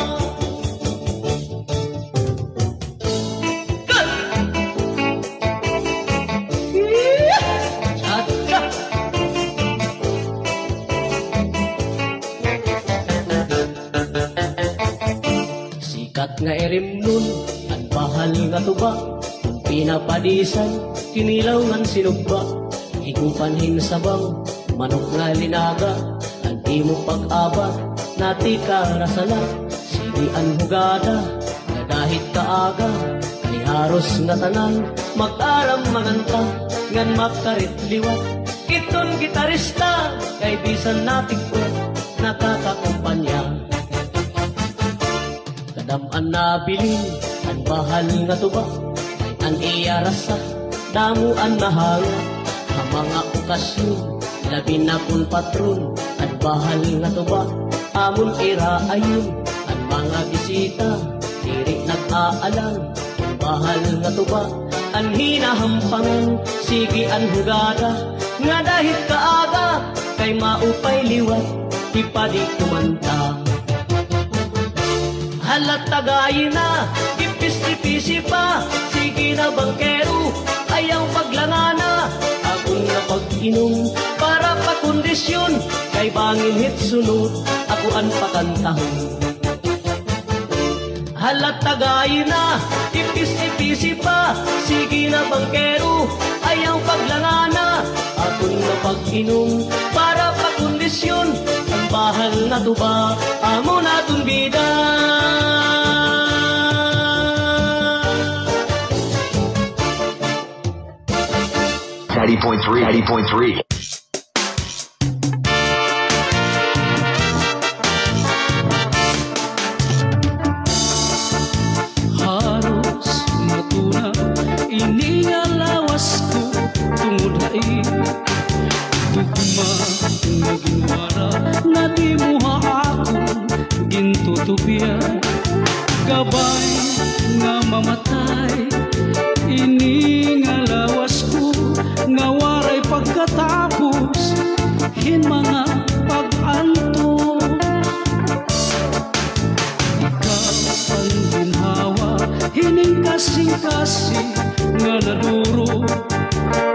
sikat nga erimnon ang bahal nga tuba pinapadisan kinilaw ngan sinugba higupan hinsabang manok nga linaga ang imo pag-abat nati ka rasala sidi ang hugada nadahit kaaga kay haros nga tanan mag-aram maganta ngan makarit liwat kiton gitarista kay bisan natik kwet nakakakumpanya kadam-an nabilin ang bahal nga tuba kay an iya rasa damuan nahanga ang mga okasyon labi na kung patron at bahal nga tuba amon ira ayon at mga bisita diri nag-aalang ang bahal nga tuba ang hinahampangan sige ang hugada nga dahit kaaga kay maupay liwat ipadi kumanta halat tagayin na ipis-ipisi pa sige na bangkero ayaw paglangana akong napag-inom para pakondisyon kay bangin hit sunod ako ang pakantahon halat tagayin na ipis-ipisi pa sige na bangkero ayaw paglangana akong napag-inom para pakondisyon ang bahal na tuba amo natong bida 90.3. Haros matuna iningalawas ko tungod hain tugma nga ginwara nga di mo haakong gintutubian gabay nga mamatay iningalawas ko nga waray pagkatapos hin mga pag-anto ikaw ang ginhawa hining kasing-kasing nga naduro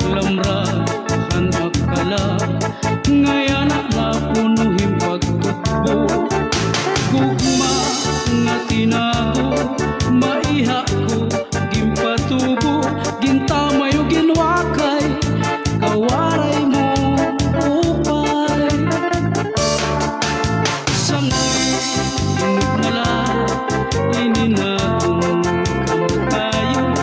lamrahan magkala ngayon na punuhin pagtukbo gugma nga tinago maiha ko gimpatubo gintamayo ginwakay kawaray mo upay sangay inukmala ininatong kamatayo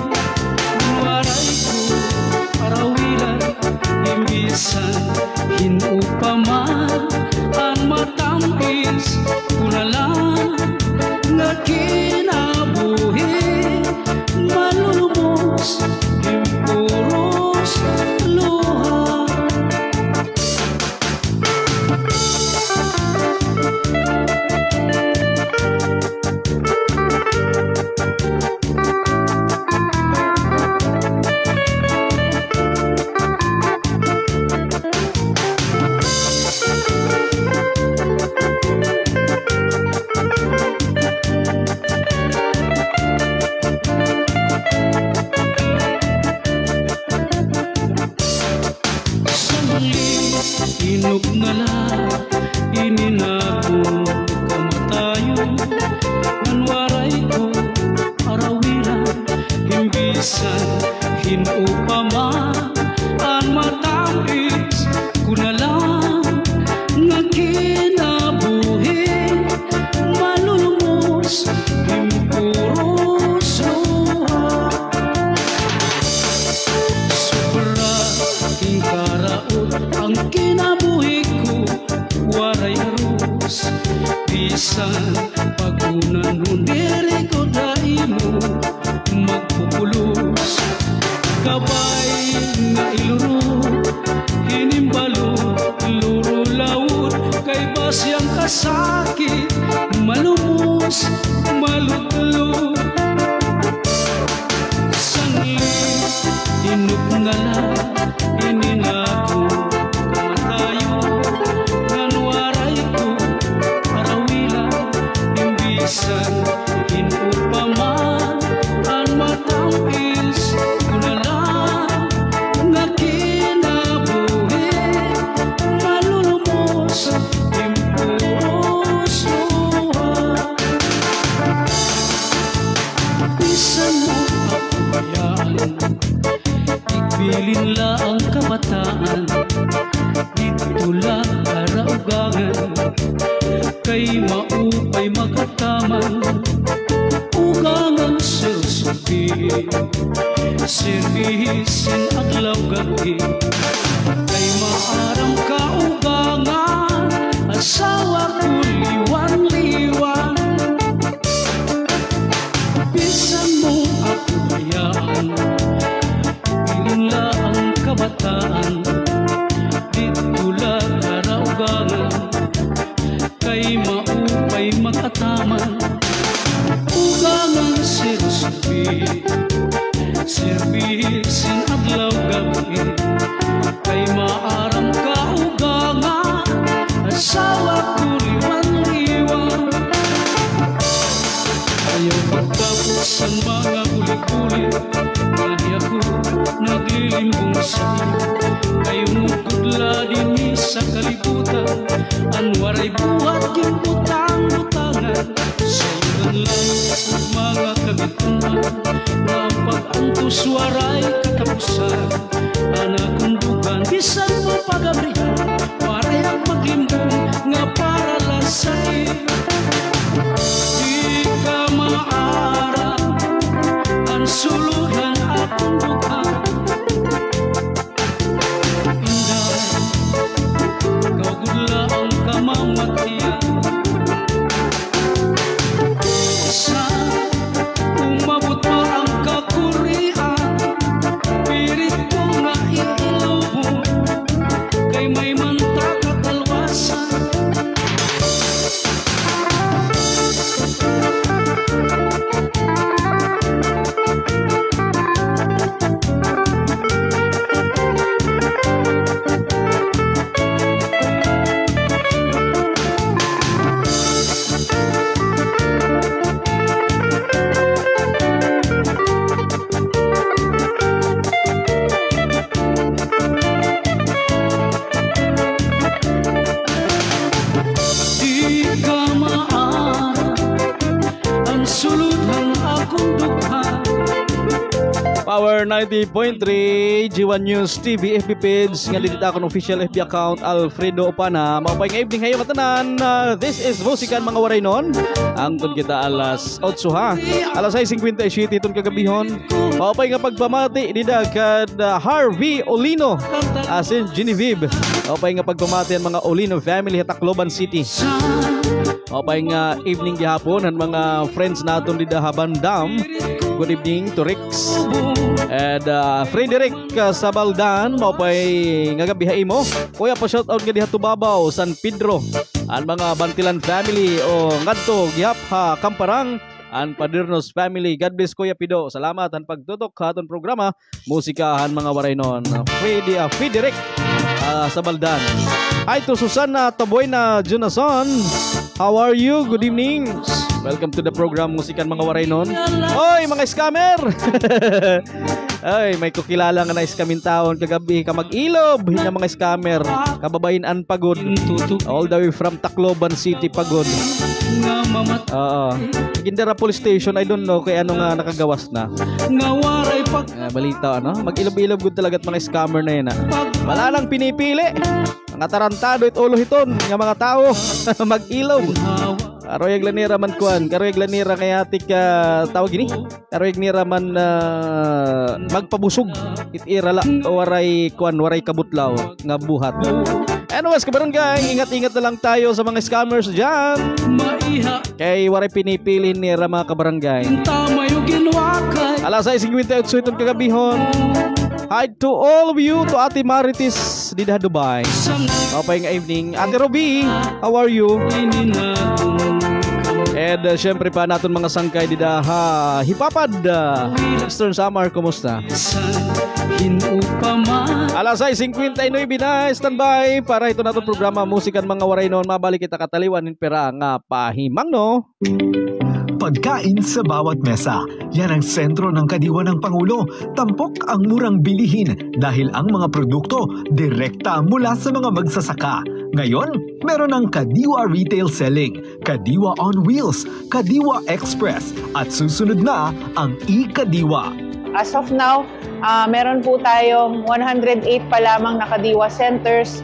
bisan pagunan hundiri ko dai mo magpupulos kabay nga iluro hinimbalo luro laut kay basyang kasakit malumos malutlo sanli inup na lang ininako kamatayo nanwaray ko parawila imbisan inupaman ang matampis ko na lang nga kinabuhi malulumos impuros luha bisan mo ako bayaan ibilin la ang kabataan dito lang karaugangan kay maupay magkataman ugangan sersubi servisin adlaw gabi kay maaram kaugangan asawa ko liwan-liwan bisan mo ako bayaan ilinla ang kabataan dito lang karaugangan kay maupay makataman ugangan sersubi servisin adlaw gabi kay maaram kaugangan asawa ko liwan-liwan ayaw pagtapos ang mga kulit-kulit hindi ako naglilimbong sa iyo kayo mugudla din sa kalibutan anwaray buhat yung butang-butangan sa ilan lang ang mga kagitunan na pag-antos waray katapusan anakong dugan bisan mo pagabrihan waray ang maglimbong nga para lang sa iyo di ka maarang ang suluhan akong dugan gudla ang kamamatian sa umabot pa ang kakurian pirit ko nga iilubo kay may manta katalwasan Power 90.3 G1 News TV FB page nga dito akong official FB account Alfredo Opana. Maupay nga evening kayo matanan. This is Musikan mga waray nun. Ang tun kita alas 8 ha. Alas 6:57 itong kagabihon. Maupay nga pagpamati dida kad Harvey Olino asin Genevieve. Maupay nga pagpamati ang mga Olino family sa Tacloban City. Maupay nga evening gihapon ang mga friends naton dida Habandam. Good evening to Rix and Frederick Sabaldan. Maupay nga gabi mo. Kuya pa shout out nga diha Tubabaw, San Pedro. Ang mga Bantilan family o ngadto gihap ha Kamparang ang Padernos family. God bless Kuya Pido. Salamat ang pagtutok ha aton programa Musikahan mga waray nun. Frederick Sabaldan. Hi to Susana Taboyna Jonason. How are you? Good evening. Welcome to the program Musikan mga waray nun. Oy mga scammer. Ay may kukilala nga na scamin taon kagabi ka mag-ilob nga mga scammer. Kababayin an pagod. All the way from Tacloban City pagod. Gindara Police Station, I don't know kay ano nga nakagawas na. Balita ano? Mag-ilob-ilob good talaga at mga scammer na yun. Wala lang pinipili. Mga tarantado at ulo hiton nga mga tao mag-ilob. Karoyag lanira man kuan, karoyag lanira kay atik tawag gini. Karoyag nira man magpabusog itirala waray kuan, waray kabutlaw nga buhat. Anyways, kabarangay, ingat-ingat na lang tayo sa mga scammers dyan. Kay waray pinipili nira mga kabarangay. Alas 6:58 itong kagabihon. Hi to all of you, to Ate Maritis Dida Dubai. Mapay nga evening. Ate Roby, how are you? And syempre pa natin mga sangkay dida hipapad Eastern Samar, kumusta? Alas 6:59 na standby para ito natin programa Musikan Mga Waray Noon. Mabalik kita kataliwanin pera nga pahimang no. Pagkain sa bawat mesa, yan ang sentro ng kadiwa ng Pangulo. Tampok ang murang bilihin dahil ang mga produkto direkta mula sa mga magsasaka. Ngayon, meron ang Kadiwa Retail Selling, Kadiwa on Wheels, Kadiwa Express at susunod na ang e-Kadiwa. As of now, meron po tayong 108 pa lamang na Kadiwa centers.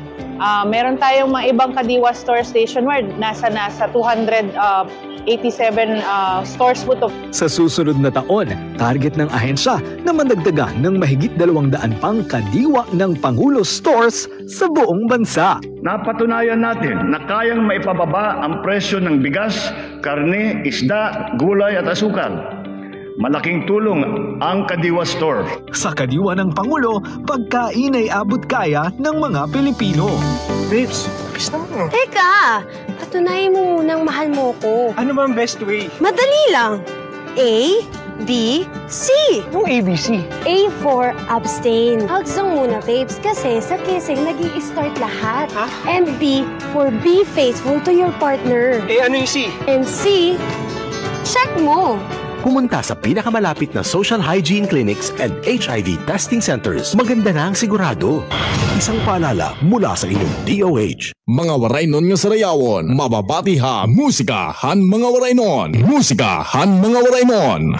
Meron tayong mga ibang Kadiwa store stationwide, nasa 287 stores po to. Sa susunod na taon, target ng ahensya na mandagdagan ng mahigit 200 pang Kadiwa ng Pangulo stores sa buong bansa. Napatunayan natin na kayang maipababa ang presyo ng bigas, karne, isda, gulay at asukal. Malaking tulong ang Kadiwa Store. Sa Kadiwa ng Pangulo, pagkain ay abot kaya ng mga Pilipino. Babes, kiss naman mo. Teka, patunayan mo munang mahal mo ko. Ano ba ang best way? Madali lang. A, B, C. Yung ABC. A for abstain. Hugs lang muna, babes, kasi sa kissing nag-i-start lahat. Ha? And B for be faithful to your partner. Ano yung C? And C, check mo. Pumunta sa pinakamalapit na social hygiene clinics and HIV testing centers. Maganda na ang sigurado. Isang paalala mula sa inyong DOH. Mga waray nun nga sarayawon, mababati ha, musika, han mga waray nun. Musika, han mga waray nun.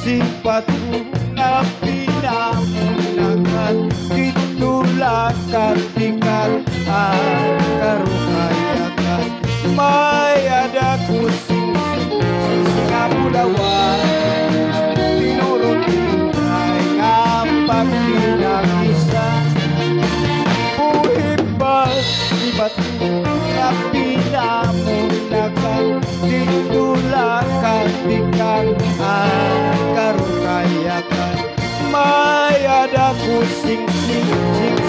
Sipatu na pinamunakan ditulakan tingkat karukayakan may ada kusing singapulawan tinurut ay ngapak pinagisan buhibas sipatu na pinamunakan ditulakan tingkat karukayakan may ada kusing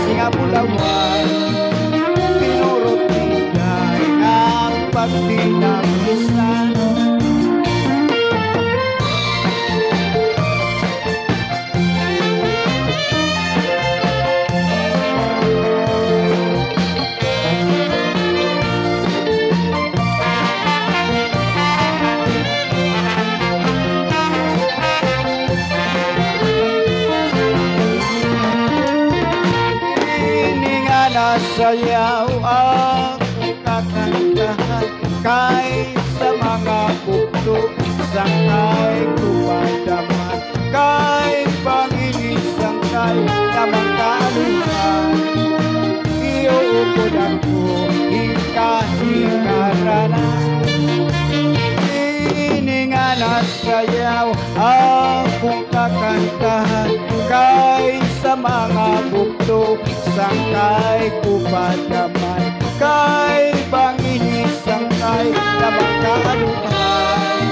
singapulawan tinurut tingay ngapak pinagisan sayaw ako kakantahan kay sa mga bukto sangkay kumadaman kay panginisang kay na makaluhan iuupudan ko hingka-hingaranan iningan at sayaw akong kakantahan kay sa mga bukto sangkay kupadaman kay panginisang kay na makaluhan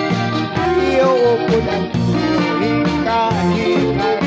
iuupudan ko hingka-hingaranan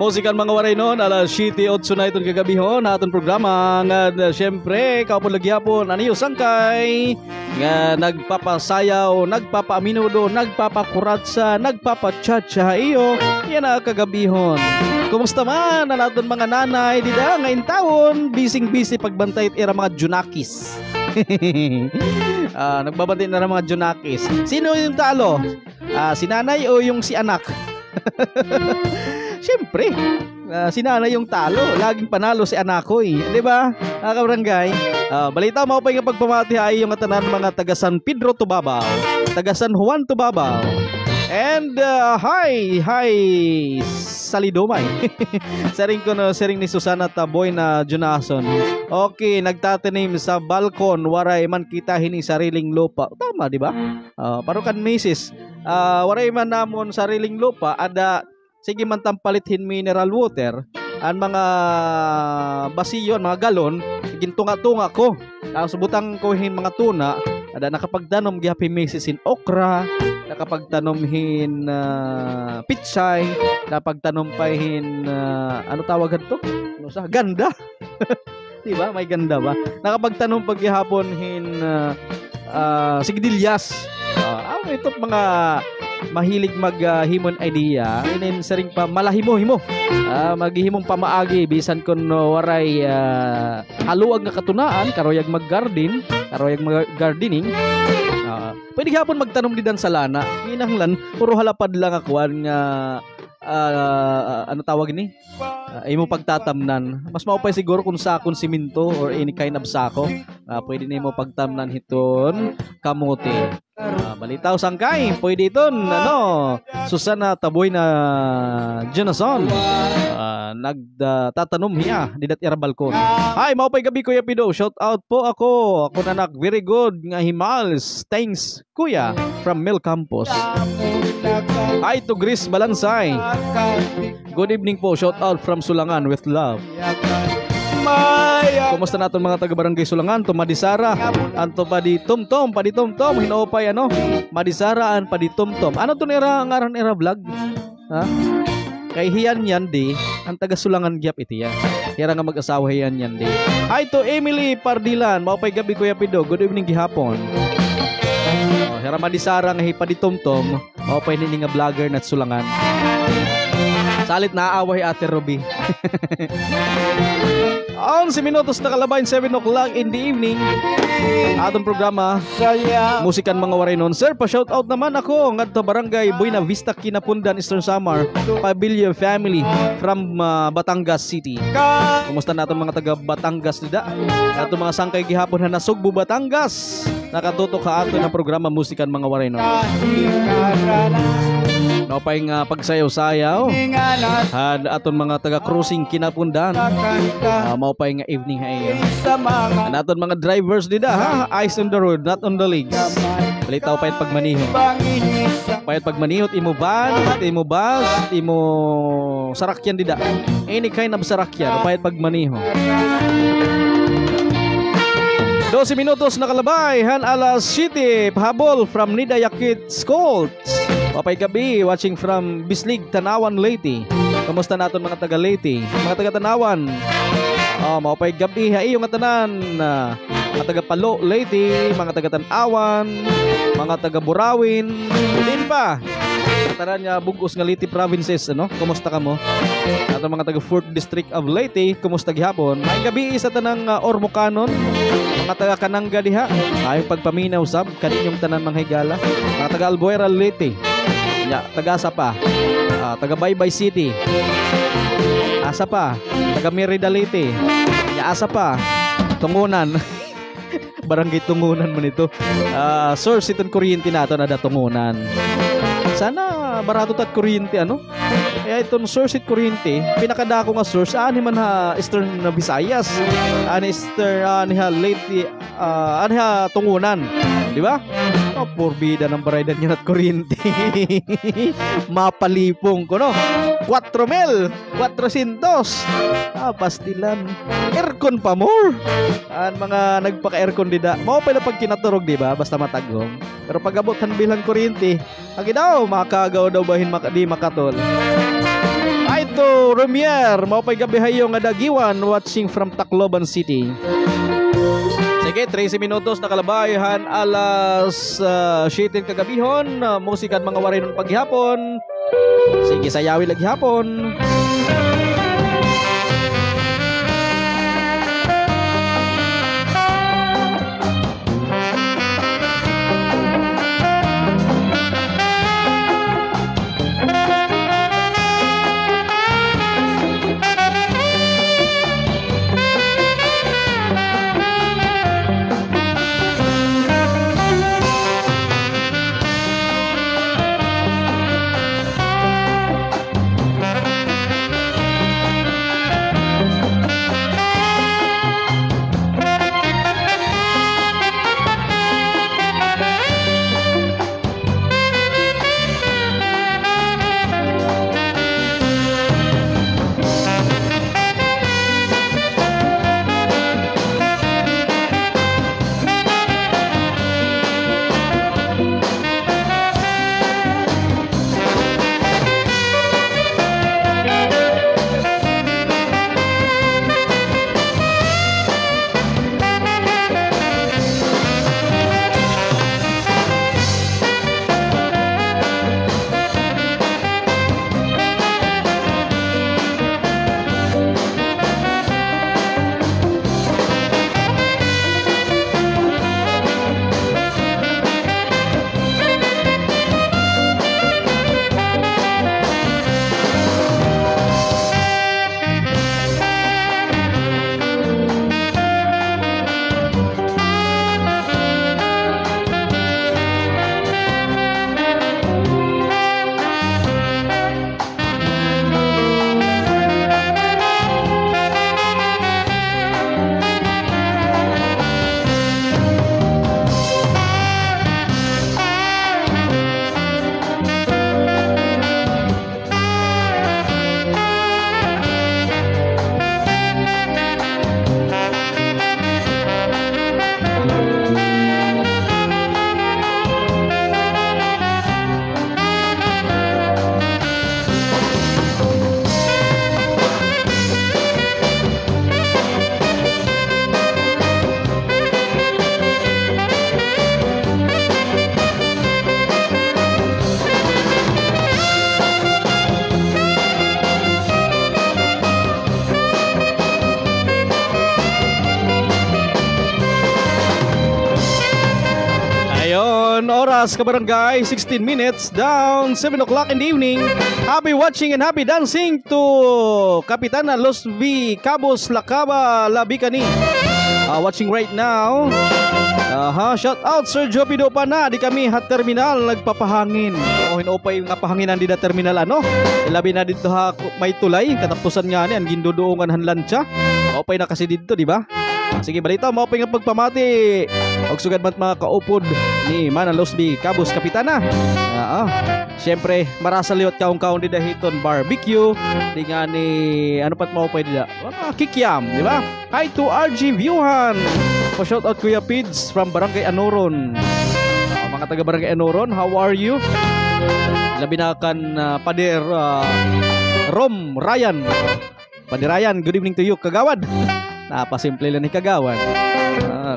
Musikan mga waray noon, alas 7:08 na itong kagabihon na atong programa. Nga siyempre, kaupon lagyapon, aniyo sangkay, nga nagpapasayaw, nagpapaaminudo, nagpapakuratsa, nagpapachatcha iyo, yan na kagabihon. Kumusta man ang aton mga nanay, dida ngayon taon, busy pagbantay ira mga junakis. Nagbabantay na mga junakis. Sino yung talo? Si nanay o yung si anak? Siyempre, si nanay yung talo. Laging panalo si anak ko eh. Diba? Kabarangay. Balita mo pa yung pagpamati ay yung atanan mga taga San Pedro Tubabaw, taga San Juan Tubabaw. And hi Salidomay. Sering ko no, sering ni Susana Taboy na Jonason. Okay, nagtatanim sa balkon, waray man kita hini sariling lupa. Tama, di ba? Parukan misis. Waray man namon sariling lupa, ada sige man tampalithin mineral water, ang mga basiyon, mga galon, gintunga-tunga ko. Subutang ko hin mga tuna, ada nakapagdanom gihapi misis in okra, nakapagtanomhin pitsay, nakapagtanom pa hin ano tawagan to? Ano sa ganda? Di ba? May ganda ba? Nakapagtanom paghihapon hin sigdilyas. Ito mga mahilig maghimon idea, inin saring pa malahimo-himo. Maghihimong pamaagi bisan kun waray haluag nga katunaan karoyag mag-garden, karoyag mag-gardening. Pwede hapon magtanom di dan sa lana. Hinanglan, puro halapad lang akuan nga ano tawag ni? Imo pagtatamnan. Mas maupay siguro kung sakon siminto or any kind of sako. Pwede nimo pagtamnan hiton kamote. Balitaw sangkay, pwede iton Susana Taboy na Jonason. Nagtatanom hiya didat ira balkon. Hi, maupay gabi Kuya Pido. Shout out po ako. Ako nanak very good nga himals. Thanks Kuya from Mel Campos. Hi to Gris Balansay. Good evening po. Shout out from Sulangan with love. Kumusta naton mga taga Barangay Sulangan? To Madisara, anto pa di Tumtom, hinaupay Madisara an pa di Tumtom. Ano to nira ngaran era vlog? Ha? Kay hiyan yan di, ang taga Sulangan gyap iti yan. Kaya nga mag-asawa hiyan yan di. Hi to Emily Pardilan, maupay gabi Kuya Pido. Good evening gihapon. Hira Madisara nga pa di Tumtom, maupay nini nga vlogger nat Sulangan. Salit naaaway Ate Ruby. 11 minutos na kalabayan, 7 o'clock in the evening. Atong programa Musikan Mga Waraynon. Sir, pa-shout out naman ako ngadto Barangay Buena Vista, Kinapundan, Eastern Samar, Pavilion family from Batangas City. Kumusta naton mga taga Batangas nida? Atong mga sangkay gihapon na nasugbo Batangas. Nakatutok ka ato na programa Musikan Mga Waraynon. Napay nga pagsayaw-sayaw aton mga taga-cruising Kinapundan. Maupay nga evening hayo. Aton mga drivers dida ha, eyes on the road, not on the legs. Balitaw payat pagmanihot. Payat pagmanihot imo van, imo bus, imo sarakyan dida. Any kind of sarakyan, payat pagmanihot. 12 minutos na kalabay, Han alas 7, pahabol from Nidaya Kids School. Papay gabi, watching from Bislig, Tanawan, Leyte. Kamusta naton mga taga Leyte? Mga taga Tanawan. Mapay gabi, yung nga tanan. Mga taga Palo, Leyte, mga taga Tanawan, mga taga Burawin. Din pa. Tanan nga bugos nga Leyte provinces, Kumusta ka mo? Ato mga taga 4th District of Leyte, kumusta gihapon? May gabi isa tanang Ormocanon, mga taga Kananga diha. Ayong pagpaminaw sab kaninyong tanan mga higala. Mga taga Albuera, Leyte. Taga asa pa? Taga Baybay City. Asa pa? Taga Merida, Leyte. Asa pa? Tungunan. Barangay Tungunan mo nito. Source itong kuryente nato na datungunan. Sana barato tat kuryente Kaya itong source it kuryente, pinakadako nga source ani man ha Eastern Visayas, ani Eastern ani ha Leyte, ani ha Tungunan, di ba? Porbida ng baraydan niya at kuryente. Mapalipong ko 4,400. Pastilan. Aircon pa more. Mga nagpaka-aircon dida. Mao pala pag kinaturog, di ba? Basta matagong. Pero pag abutan bilang kuryente, agi daw makagaw daw bahin di makatol. Ay to Romier, mao pay gabi hayo nga dagiwan watching from Tacloban City. Sige, 13 minutos na kalabayan, alas 7 kagabihon, Musikan Mga Waraynon paghihapon. Sige, sayawi lagi hapon. Ngayon, oras kabarangay, 16 minutes down, 7 o'clock in the evening. Happy watching and happy dancing to Kapitana Los V. Cabos Lacaba Labicani. Watching right now. Shout out Sir Joby Dopa na. Di kami hat terminal nagpapahangin. Hinopay nga pahanginan di na terminal ano. Labi na dito ha may tulay. Katapusan nga ni ang ginduduungan han lansya. Opay na kasi dito, di ba? Sige, balita mo nga pagpamati. Og sugad mat mga kaupod ni Mana Losby Cabos Kapitana. Siyempre, marasal liwat kaong-kaong di dahiton barbecue. Di nga ni ano pat mo pwede da. Kikiam, di ba? Hi to RG Viewhan. Pa-shout out Kuya Pids from Barangay Anoron. Mga taga Barangay Anoron, how are you? Labi na kan Pader Rom Ryan. Pader Ryan, good evening to you, Kagawad. Napasimple lang ni Kagawad.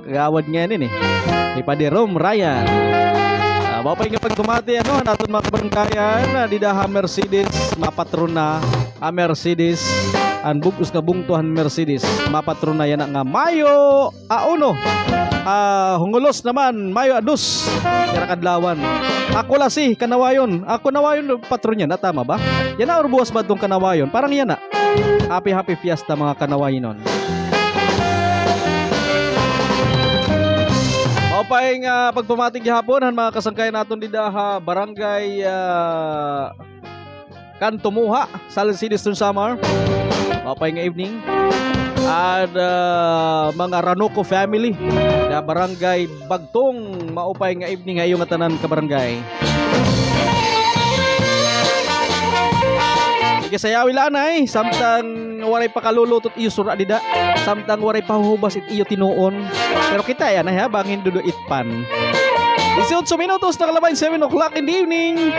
Kagawad nga yan eh. Ni Pader Rom Ryan. Mapay nga pagkumati ano, natin mga kabarangkayan, didaha Mercedes, mapatron na Mercedes, ang bugos nga bungtuhan Mercedes, mapatron na yan nga Mayo A1, hungulos naman, Mayo A2, Kirakadlawan. Ako lasi, Kanawayon, ako nawayon patron yan, tama ba? Yan na urbuwas ba itong Kanawayon? Parang yan na. Happy fiesta mga Kanawayinon. Mapay nga pagpamating hapon han mga kasangkayan naton didaha Barangay Kantomuha, Salin City, Eastern Samar. Mapay nga evening. At mga Ranoco family na Barangay Bagtong, maupay nga evening ngayong tanan ka barangay. Sayawi lanay, samtang waray pakalulutot iyo sura dida, samtang waray pahuhubas it iyo tinuon. Pero kita yan ha, bangin dudo itpan. 18 minutos na kalabay, 7 o'clock in the evening.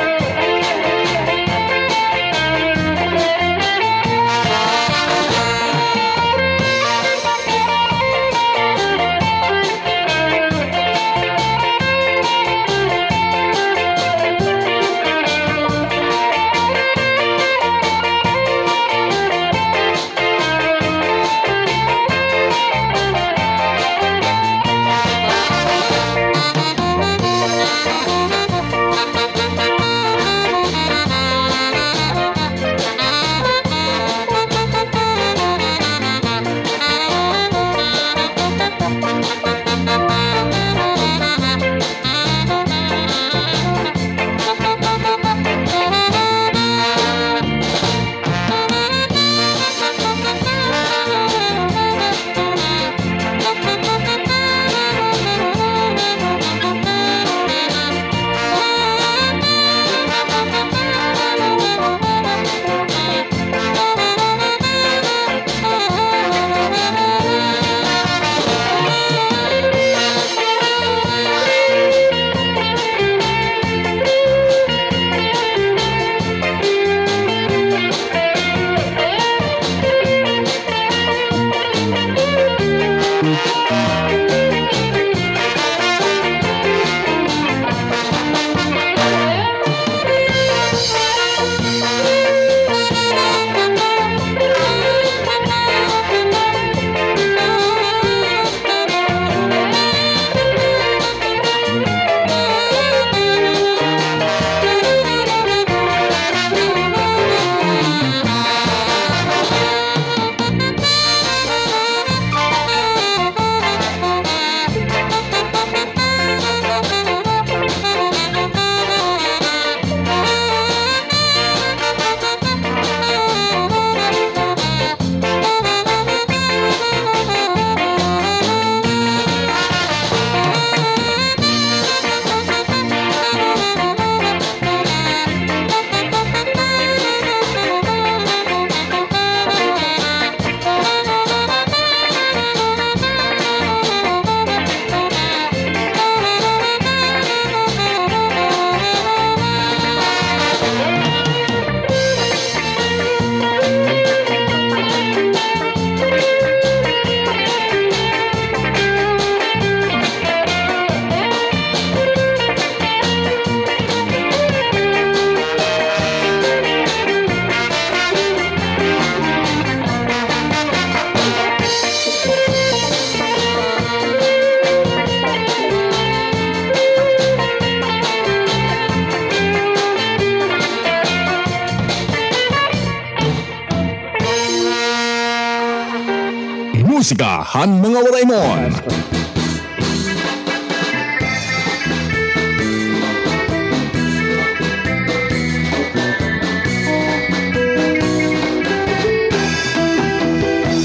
Musikahan mga warainon.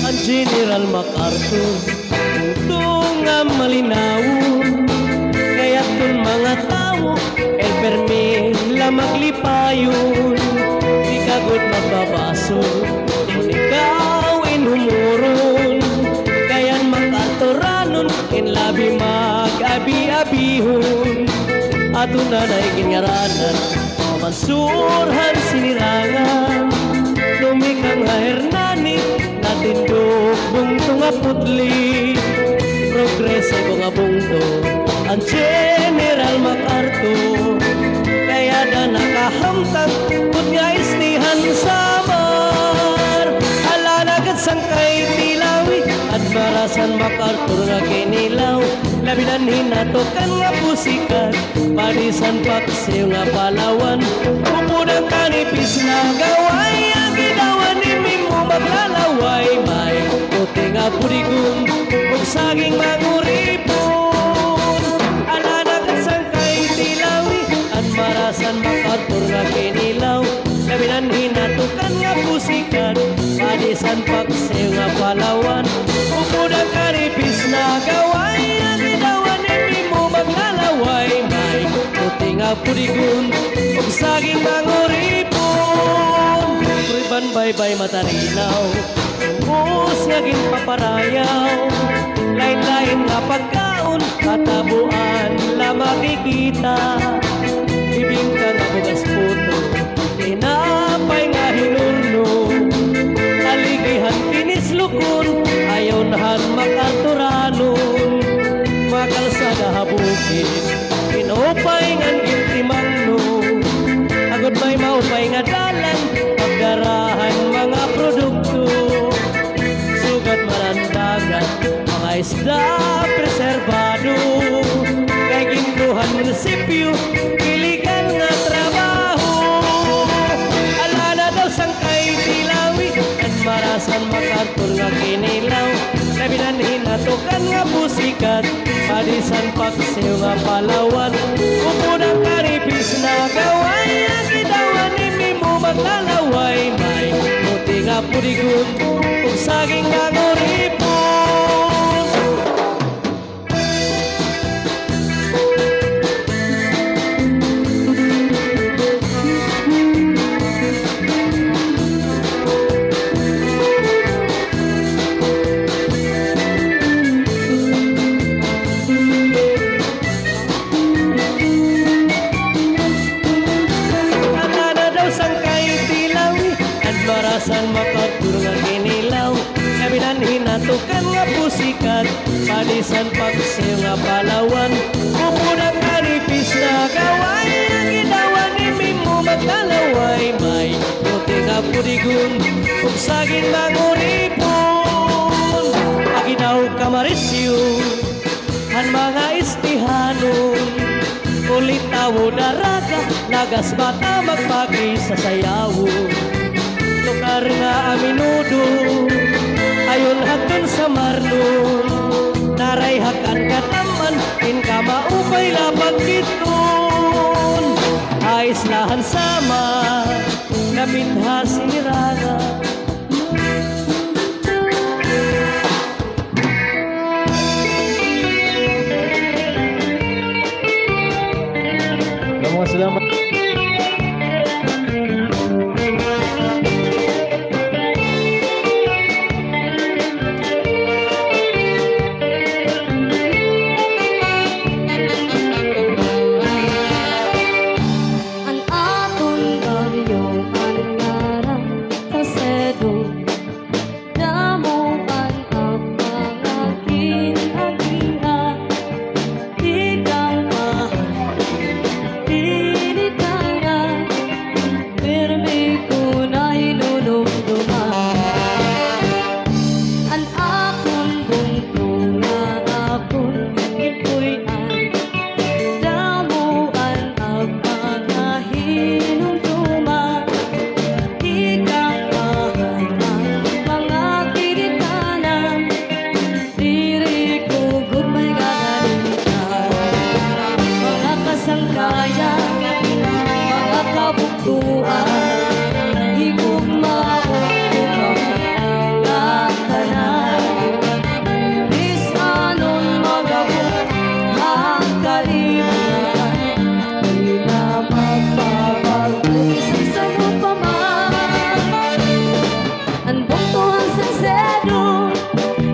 Ang General MacArthur tungtong nga malinawon, kaya tun mga tao elpermi la maglipayon, di kagot magbabaso kung ikaw inhumuron, kayan MacArthuranon in labi mag-abi-abihon, ato na naigingaranan mamansurhan sinirangan, lumikang nga Hernani natindog bungto nga putli, progreso ko nga bungto ang General MacArthur, kaya na nakahamtang kung nga istihan sa mar, ala nagad sangkay tilawi at marasan MacArthur nga kinilaw, labinan hinatokan nga pusikat, padisan paksiw nga Palawan, pupudang kanipis na gaway, ang ginawan ni Mimo maglalaway, may puti nga purigun kung saging manguripon, ala nakasangkay tilawi at marasan MacArthur nga kinilaw, labinan hinatukan nga pusikat, padisan paksiw nga Palawan, pupudang kanipis na gaway, ang ginawan ni Mimo maglalaway, may puti nga purigun kung saging manguripon, riban baybay matarinaw, bus nga ginpaparayaw, lain-lain nga pagkaon, katabuan la makikita, ibingka nga bugas puto, tinapay nga hinurno, aligihan kinislukon, ayaw nahan MacArthuranon, makalsada habukit, inupay nga gintimangno, agad may maupay nga dalan, pagdarahan mga produkto, sugat marandagat, mga isda preserbado, kay ginduhan munisipyo, iligal nga trabaho, ala na daw sangkay tilawi, at marasan MacArthur nga kinilaw, labinan hinatukan nga pusikat, padisan paksiw nga Palawan, upudang karipis na gaway, ang gidawan ni Mimo maglalaway, may puti nga purigun kung saging manguripon. Marasan MacArthur nga kinilaw, labinan hinatukan nga pusikat, padisan paksiw nga Palawan, upudang kanipis na gaway, ang ginawan ni Mimo maglalaway, may puti nga purigun kung saging manguripon, aginaw kamarisyo han mga istihanon, ulit tawo daraga, lagas bata magpagi sa sayawon, tukar nga aminudo, ayon hatun sa marlon, naray hakan kataman, in ka maupay lapag kiton, ais lahan sama, napinha siniraga. Salamat. Ini bugtuan higugmaon ko nga tanan bisanon magabot ang kalibutan di na magbabago isang sayo pa man ang bugtuhan sa sedo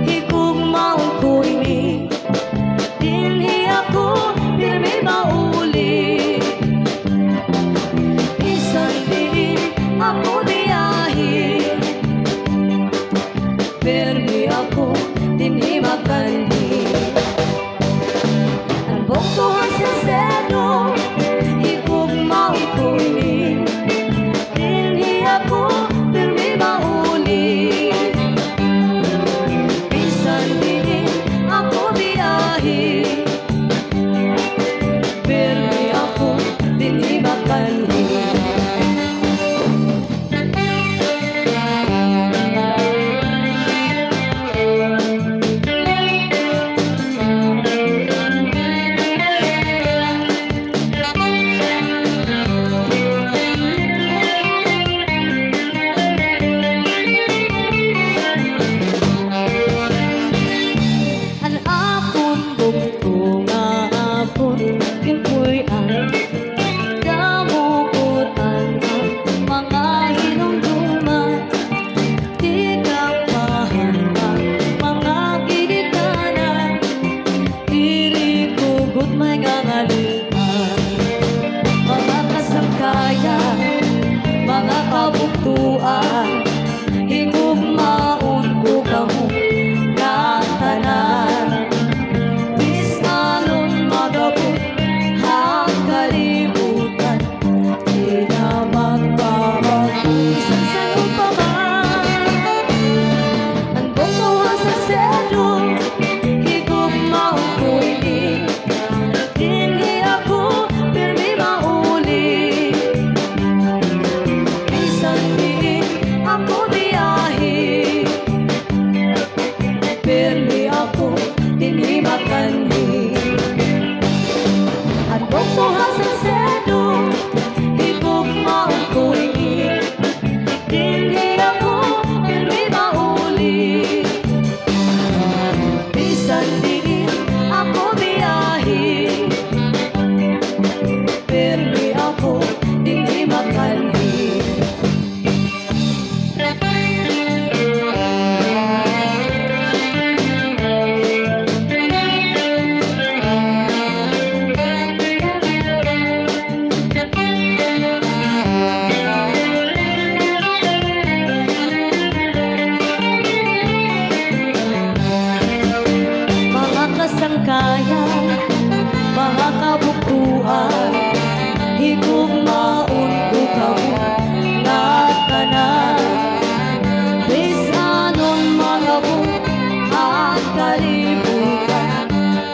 higugmaon ko ini dinhi ako pirmi mauli isang diin ako diyahi pirmi ako dinhi makanhi ang bugtuhan sa sedo higugmaon ko ini dinhi ako pirmi mauli isang diin ako diyahi pirmi ako dinhi makanhi an apon bugto nga apon kinkoy ang damukutan ang mga hinungduman di ka pahambang mga gidikanan diri kugot may ngangalitan mga kasangkayan mga kabugtuan higugmaon ko kamo nga tanan bisanon magabot ang kalibutan di na magbabago isang sayo pa man ang bugtuhan sa sedo higugmaon ko ini dinhi ako pirmi mauli isang diin ako diyahi pirmi ako dinhi makanhi ang bugtuhan sa sedo higugmaon ko ini dinhi ako pirmi mauli isang diin ako diyahi pirmi ako dinhi makanhi mga kasangkayan mga kabugtuan higugmaon ko kamo nga tanan bisanon magabot ang kalibutan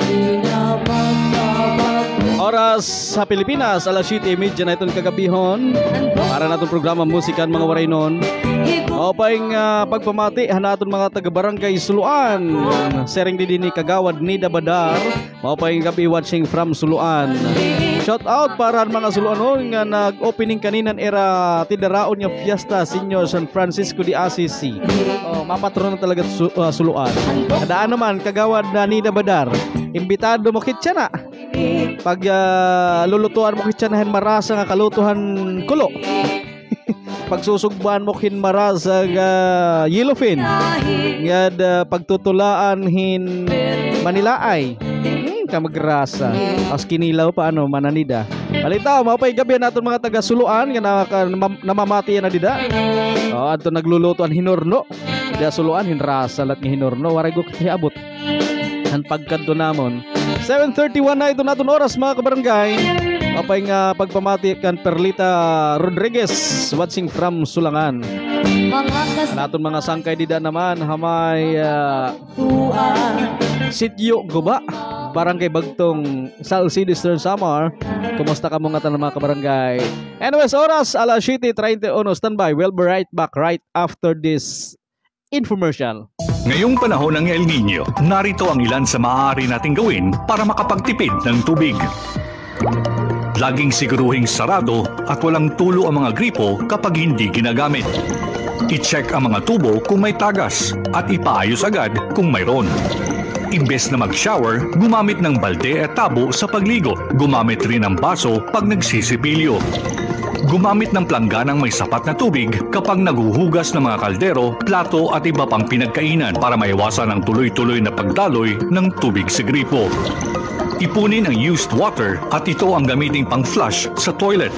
di na magbabago Oras sa Pilipinas, alas 7:30 na itong kagabihon. Para na itong programa Musikan mga Waraynon. O paing pagpamati, hanaton mga taga-barangay Suluan. Sering din ni Kagawad Nida Badar. O paing gabi watching from Suluan. Shout out para mga Suluanon nga nag-opening kaninan era tidaraon nga fiesta Senyor San Francisco de Assisi. O mapatron na talaga Suluan. Kadaan naman Kagawad na Nida Badar. Imbitado mo kitsa na. Pag lulutuan mo kitsa na marasa nga kalutuhan kulo. Pagsusugban mo hinmarasa yellowfin. Ngad pagtutulaan hin manilaay. Kamagrasa. As kinilaw pa ano mananida. Palitaw mapay gabi naton mga taga Suluan nga namamati na dida. O adto naglulutuan hinorno. Dia Suluan hinrasa lat nga hinorno waray go kiabot. Han pagkadto namon 7:31 na ito naton oras mga kabarangay. Apay nga pagpamati kan Perlita Rodriguez watching from Sulangan. Naton mga sangkay dida naman hamay Sityo Guba Barangay Bagtong Salcid Eastern Samar. Kumusta ka mga tanong mga kabarangay? Anyways, oras alas 7:31. Standby. We'll be right back right after this infomercial. Ngayong panahon ng El Nino, narito ang ilan sa maaari nating gawin para makapagtipid ng tubig. Laging siguruhing sarado at walang tulo ang mga gripo kapag hindi ginagamit. I-check ang mga tubo kung may tagas at ipaayos agad kung mayroon. Imbes na mag-shower, gumamit ng balde at tabo sa pagligo. Gumamit rin ng baso pag nagsisipilyo. Gumamit ng plangganang may sapat na tubig kapag naghuhugas ng mga kaldero, plato at iba pang pinagkainan para maiwasan ang tuloy-tuloy na pagdaloy ng tubig sa gripo. Ipunin ang used water at ito ang gamiting pang-flush sa toilet.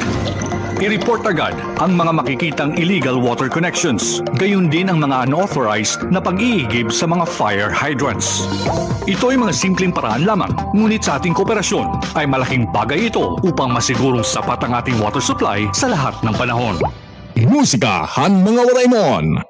I-report agad ang mga makikitang illegal water connections, gayon din ang mga unauthorized na pag-iigib sa mga fire hydrants. Ito ay mga simpleng paraan lamang, ngunit sa ating kooperasyon ay malaking bagay ito upang masigurong sapat ang ating water supply sa lahat ng panahon. Musikahan mga Waraynon.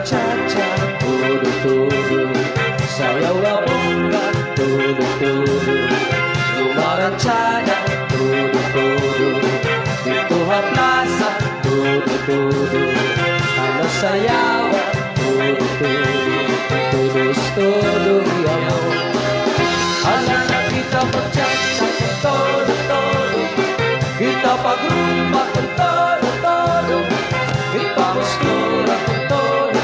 cha-cha, todo, sayaw nga bongga, todo, lumaranchada, todo, dito ha plaza, todo, ano sayawa, todo, yaw. Ala na kita pa-cha-cha, todo, kita pa-grumba, todo, kita mustura, todo,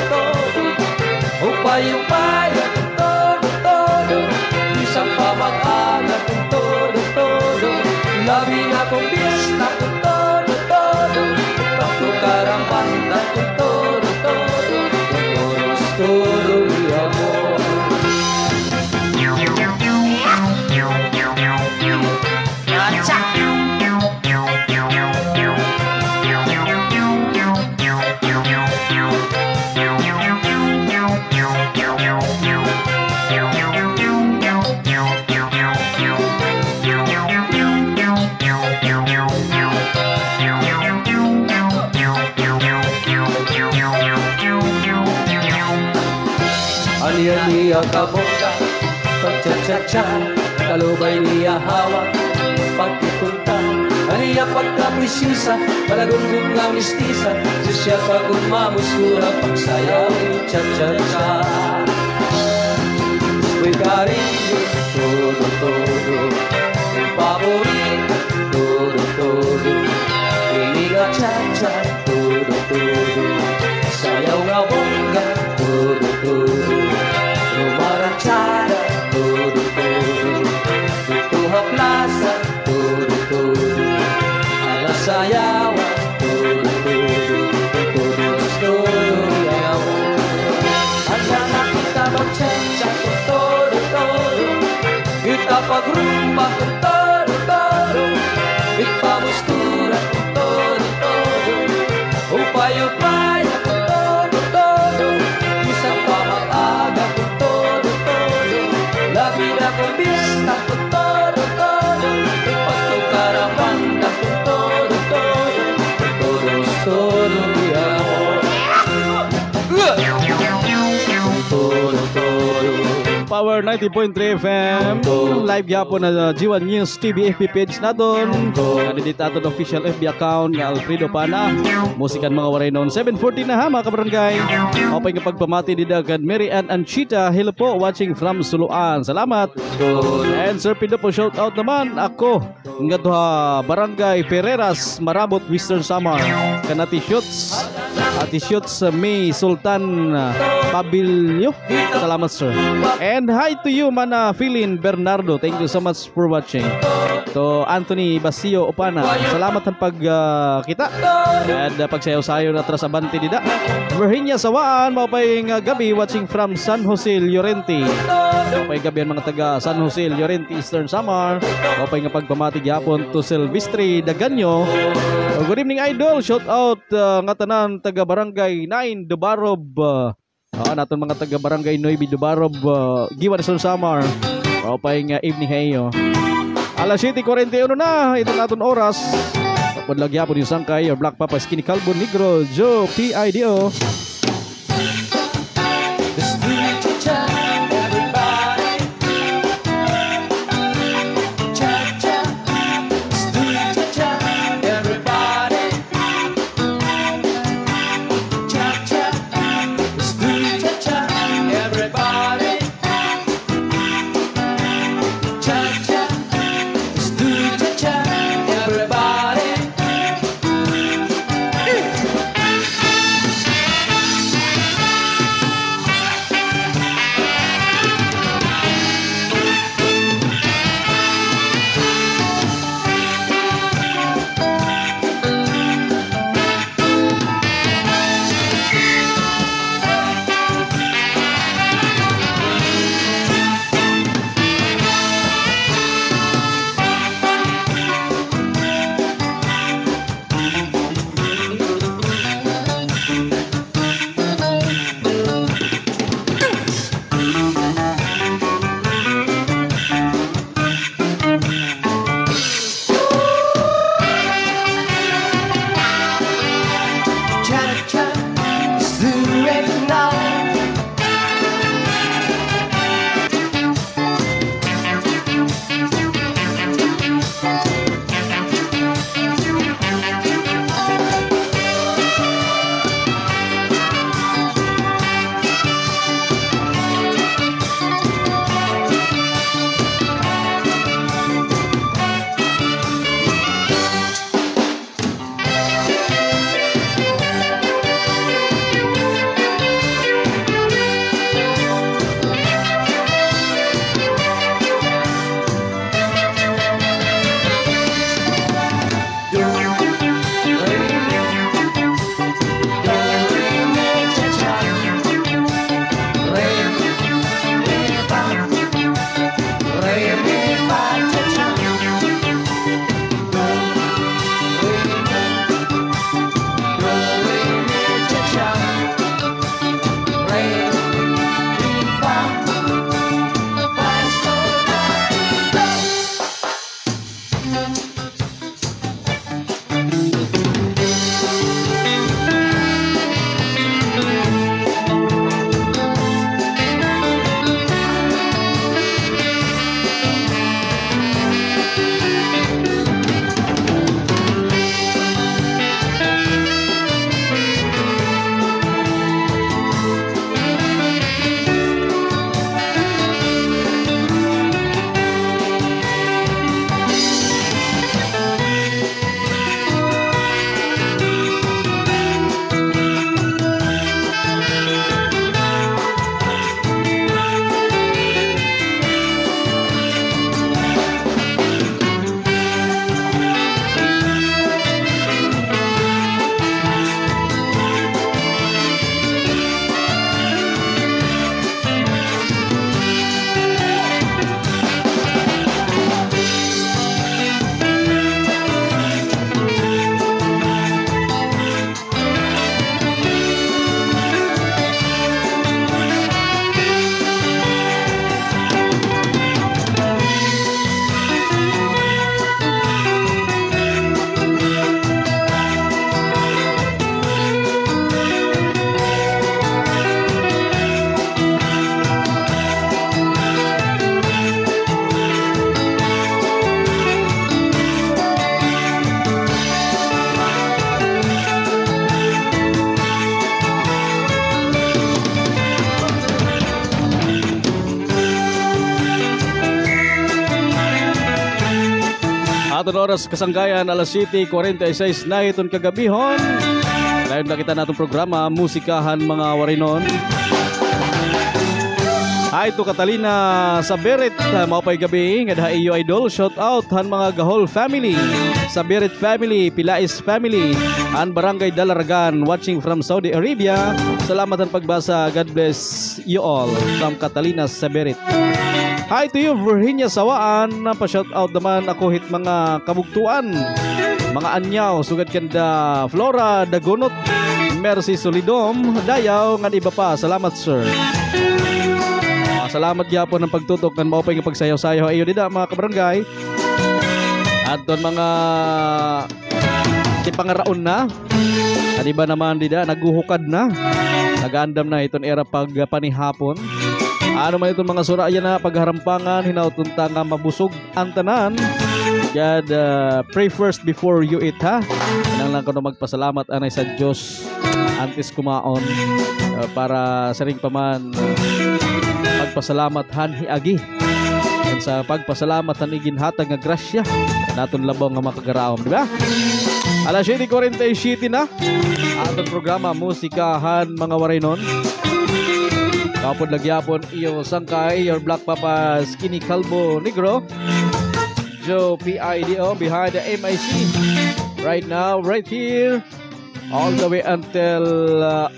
upay-upaya, todo, isang pamag-aga, todo, labi na kong pista, todo, pagtukarang banda, todo, mi amor. Niya kabongga, pag-cha-cha-cha, kalubay niya hawak, pagkipunta, niya pagkapisisa, palagunggong nga mistisa, siya pag-umamusura, pagsayaw, cha-cha-cha. Uy karinyo, todo, yung paborito, todo, iniga cha-cha, todo, sayaw nga bongga, todo, lumaranchada, todo, dito ha plaza, todo, alasayawa, todo, yaw. Asa na kita magcha-cha, todo, kita pagrumba, todo, ipamustura, todo, upay-upay, todo, isang pamag-aga, labi na kong pista, todo, pagtukarang banda, todo, mi amor. Power 90.3 FM. Live yapon na G1 News TV FB page na doon. Nandito ato official FB account nga Alfredo Pana. Musikan mga waray noon. 7:40 na ha mga kabarangay. Opay nga pagpamati ni Dagan Mary Ann Anchita. Hello po, watching from Suluan. Salamat. And Sir Pido po, shout out naman ako nga doha Barangay Ferreras, Marabot, Western Samar. Kanati shoots. Ati shoots May Sultan Pabilio. Salamat sir. And hi to you Mana Philin Bernardo. Thank you so much for watching. To Anthony Basio Opana. Salamat ang pagkita. And pagsayaw-sayo na tras abante dida. Virginia Sawaan. Maupay gabi watching from San Jose Llorente. Maupay gabi ang mga taga San Jose Llorente Eastern Samar. Maupay nga pagpamati gyapon to Silvestre Daganyo. Good evening idol. Shout out nga tanan taga Barangay 9 Dubarob. Naton mga taga Barangay 9 Dubarob Giwan Eastern Samar. Maupay nga evening hayo. Alas 7:41 na ito naton oras. Padlagya po yung sangkay or Black Papa Skinny Calvo Negro Joe PIDO. Sa aton oras kasanggayan, alas 7:46 na iton kagabihon. Layon na kita natong programa, Musikahan Mga Warinon. Hi to Catalina Sabirit, maupay gabi, nga iyo idol, shout out han mga Gahol family, Sabirit family, Pilais family, han Barangay Dalaragan, watching from Saudi Arabia. Salamat ang pagbasa, God bless you all, from Catalina Sabirit. Hi to you Virginia Sawaan, pa-shout out naman ako hit mga kabugtuan, mga anyaw, sugad kanda Flora Dagunot, Mercy Solidom, Dayaw, ngan iba pa, salamat sir. Salamat gyapon ng pagtutok ng maupay ng pagsayaw-sayaw ayo dida mga kabarangay. At doon mga tipangaraon na. At iba naman dida naguhukad na. Nagaandam na iton era pag panihapon. Ano man itong mga suraya na pagharampangan, hinautunta nga mabusog ang tanan. God, pray first before you eat ha. Nang lang ko na magpasalamat anay sa Diyos antes kumaon para sa ring paman pagpasalamat han hiagi. And sa pagpasalamat han iginhatag nga grasya naton labong nga makagaraom, di ba? Alas 7:47 na atong programa Musikahan Mga Warinon. Kapod lagyapon iyo sangkay your Black Papa Skinny Calbo Negro Joe PIDO behind the MIC right now, right here, all the way until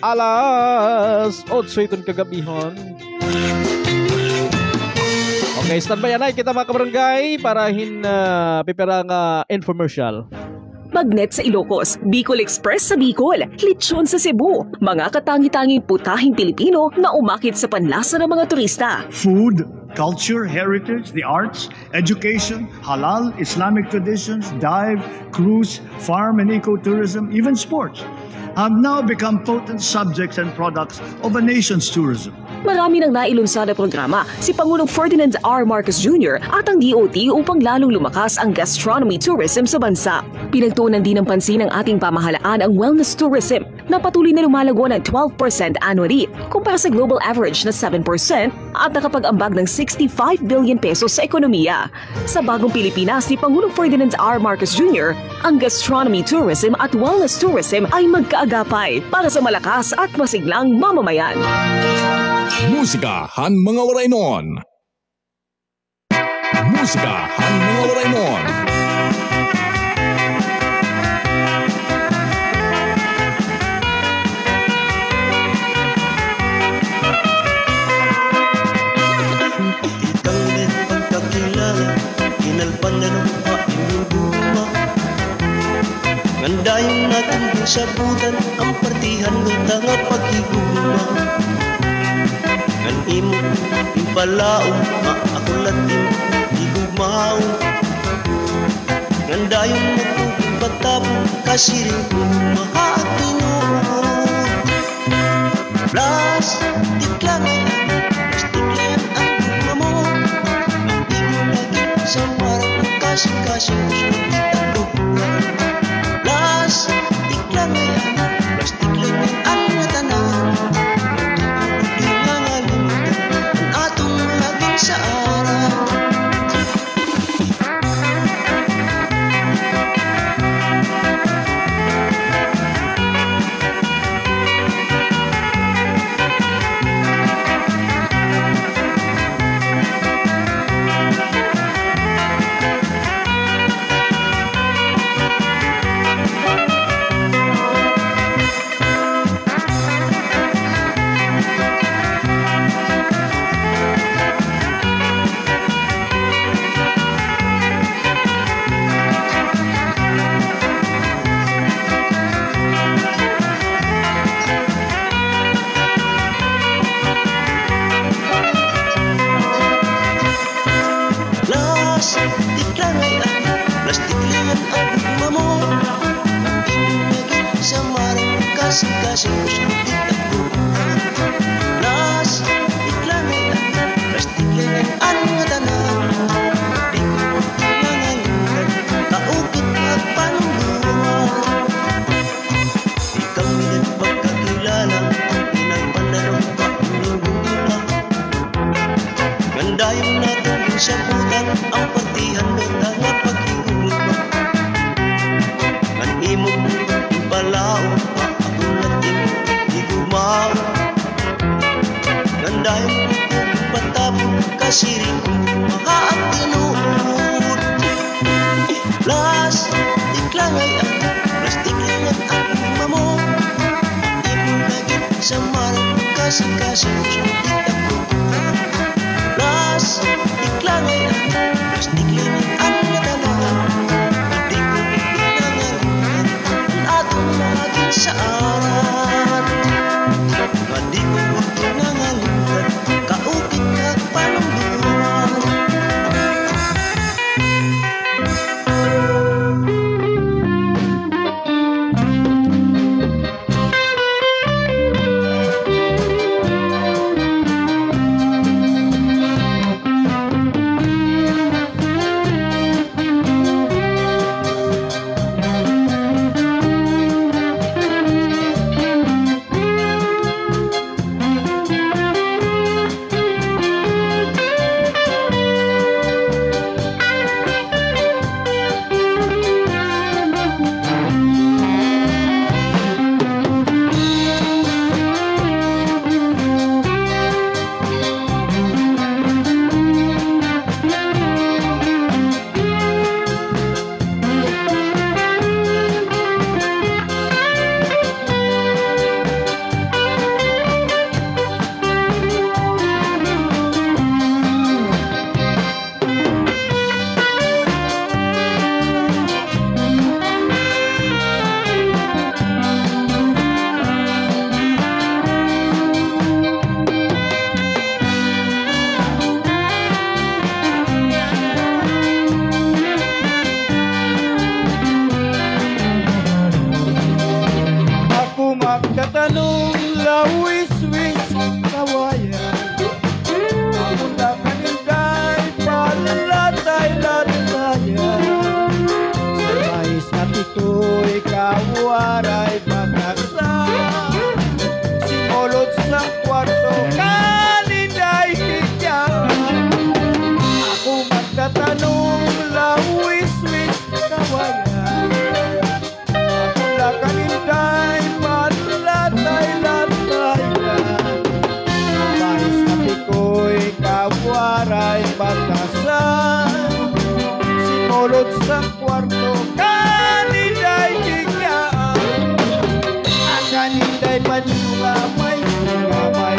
alas 8 itong kagabihon. Okay, standby na kita mga kabarangay para piperang infomercial. Magnet sa Ilocos, Bicol Express sa Bicol, lechon sa Cebu, mga katangi-tanging putahing Pilipino na umakit sa panlasa ng mga turista. Food, culture, heritage, the arts, education, halal, Islamic traditions, dive, cruise, farm and ecotourism, even sports have now become potent subjects and products of a nation's tourism. Marami nang nailunsad na programa si Pangulong Ferdinand R. Marcos Jr. at ang DOT upang lalong lumakas ang gastronomy tourism sa bansa. Pinagtuunan din ng pansin ng ating pamahalaan ang wellness tourism na patuloy na lumalago ng 12% annually kumpara sa global average na 7% at nakapag-ambag ng 65 billion pesos sa ekonomiya. Sa bagong Pilipinas ni Pangulong Ferdinand R. Marcos Jr., ang gastronomy tourism at wellness tourism ay magkaagapay para sa malakas at masiglang mamamayan. Musikahan Mga Warinon. Musikahan Mga Warinon. Ikang din pagkakilala, kinalpan na ng inyong bunga. Ngandayong natin din sa butan, ang partihan lutang at paghiguma. Ngan imo yung palaong, maakulatin, di gumao. Ngandayong matubing batabong, kasiring ko mahaatinoon. Plastik lang ang gugma mo. Ang di mo lagi sa warang kasing-kasing gusto kitang lupuan. Plastik lang ang natanan. Di nga ngalimutan ang atong laging sa araw. siring mahaag tinuod. Plastik lang ay ang plastik lang ang mamo. Imagit sa marang kasing-kasing kita ko. Plastik lang ay ang plastik lang ang nadala. Di ko pinangalan ang atong mga ginsaan. Di ko pinangalan kaupit ka panungduan. Magtatanong lawis-wis kawayan. Ako na kaninday palatay-latayan. Sa mais na pito'y kawaray bagasa. Simolot sa kwarto kaninday higyan. Ako magtatanong lawis-wis kawayan. Ako na kaninday kawaray batasan. Simolot sa kwarto kaninday higyan. Kaninday panungamay, sungamay,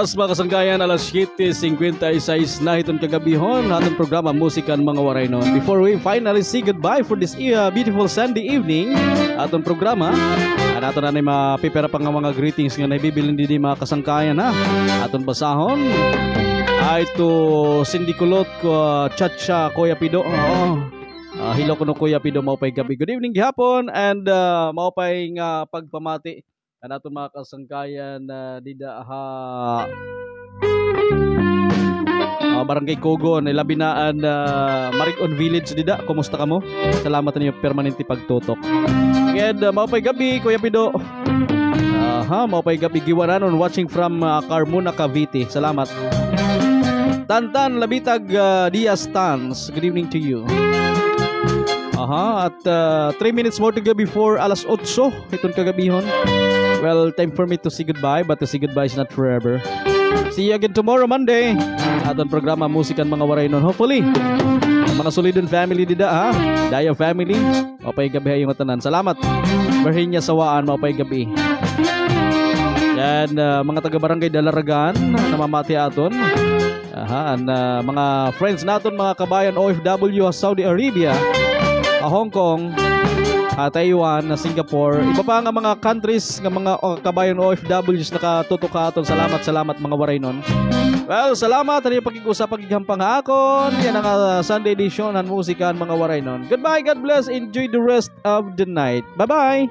oras mga kasangkayan, alas 7:56 na itong kagabihon atong programa Musikan Mga Waray Noon. Before we finally say goodbye for this beautiful Sunday evening atong programa, ato na na mapipera pa nga mga greetings nga naibibilin din mga kasangkayan ha. Atong basahon ay to Cindy Kulot ko Chacha Kuya Pido. Hello kuno Kuya Pido, maupay gabi. Good evening gihapon and maupay nga pagpamati naton mga kasangkayan dida Barangay Kogon, labinaan Marikon Village dida. Kumusta ka mo? Salamat ninyo permanente pagtutok. And maupay gabi Kuya Pido. Maupay gabi giwaranon watching from Carmona, Cavite. Salamat. Tantan Labitag Diaz Tans. Good evening to you. At 3 minutes more to go before alas 8 itong kagabihon. Well, time for me to say goodbye, but to say goodbye is not forever. See you again tomorrow, Monday. Atong programa Musikan Mga Waray Noon. Hopefully, mga solidon family dida ha. Daya family. Mapay gabi hayong tanan. Salamat. Berhinya sawaan mapay gabi. Yan mga taga-barangay Dalaragan na mamati aton. Mga friends naton, mga kabayan OFW sa Saudi Arabia, Hong Kong, Taiwan, Singapore, iba pa nga mga countries nga mga kabayan OFWs nakatutok aton. Salamat mga waray nun. Well, salamat ani pagig-usap pagigampang akon. Yan ang Sunday edition ng Musikan Mga Waray Nun. Goodbye, God bless, enjoy the rest of the night. Bye-bye.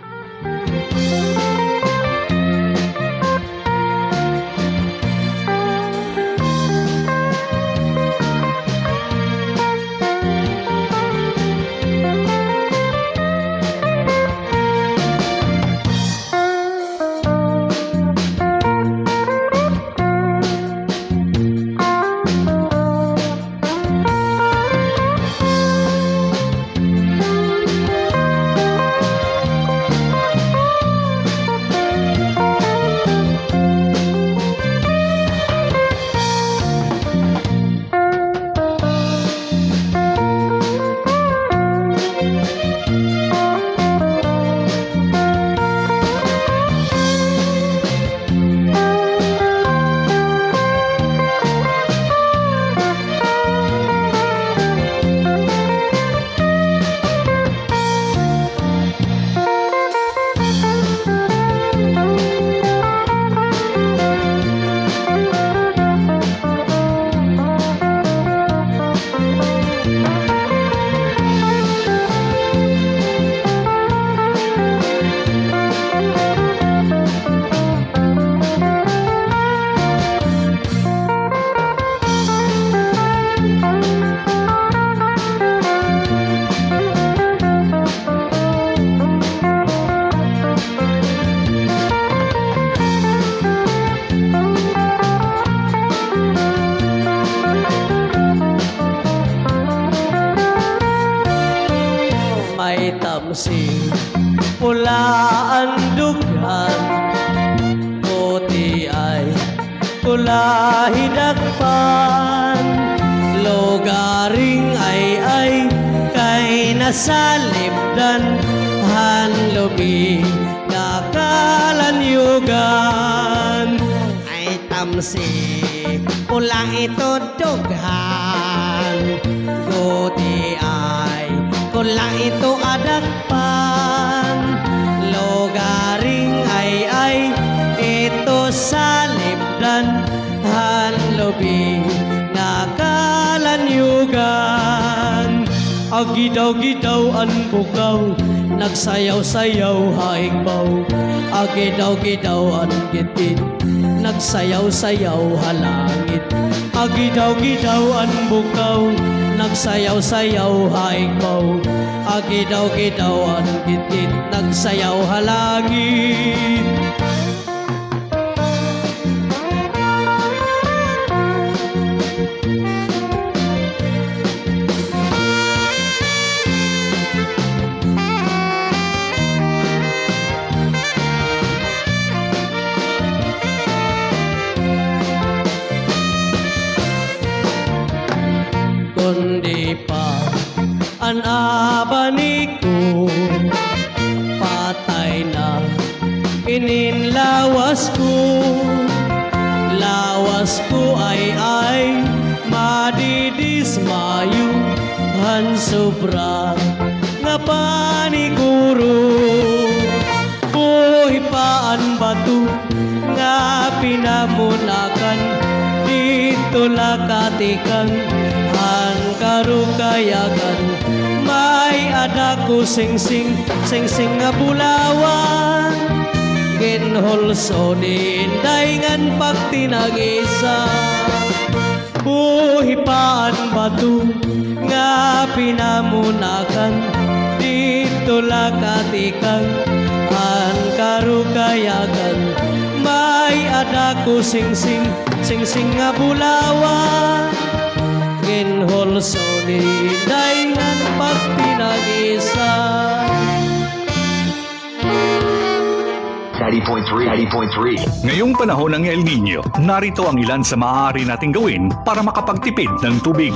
Agidaw-gidaw ang bukaw, nagsayaw-sayaw haigbaw. Agidaw-gidaw ang gitit, nagsayaw-sayaw halangit. Agidaw-gidaw ang bukaw, nagsayaw-sayaw haigbaw. Agidaw-gidaw ang gitit, nagsayaw halangit. kundi pa ang abani ko, patay na ininlawas ko, lawas ko ay madidismayo han sobra nga paniguro. Buhi paan batu nga pinamunakan dito lakatikan han karukayagan may anak ko sing-sing nga bulawan ginholso ni daingan pagtinagisa. Buhi paan batu nga pinamunakan dito lakatikan an karukayagan may anak ko sing-sing nga bulawan ginholso ni daingan pagtinagisa. 90.3. Ngayong panahon ng El Nino, narito ang ilan sa maaari nating gawin para makapagtipid ng tubig.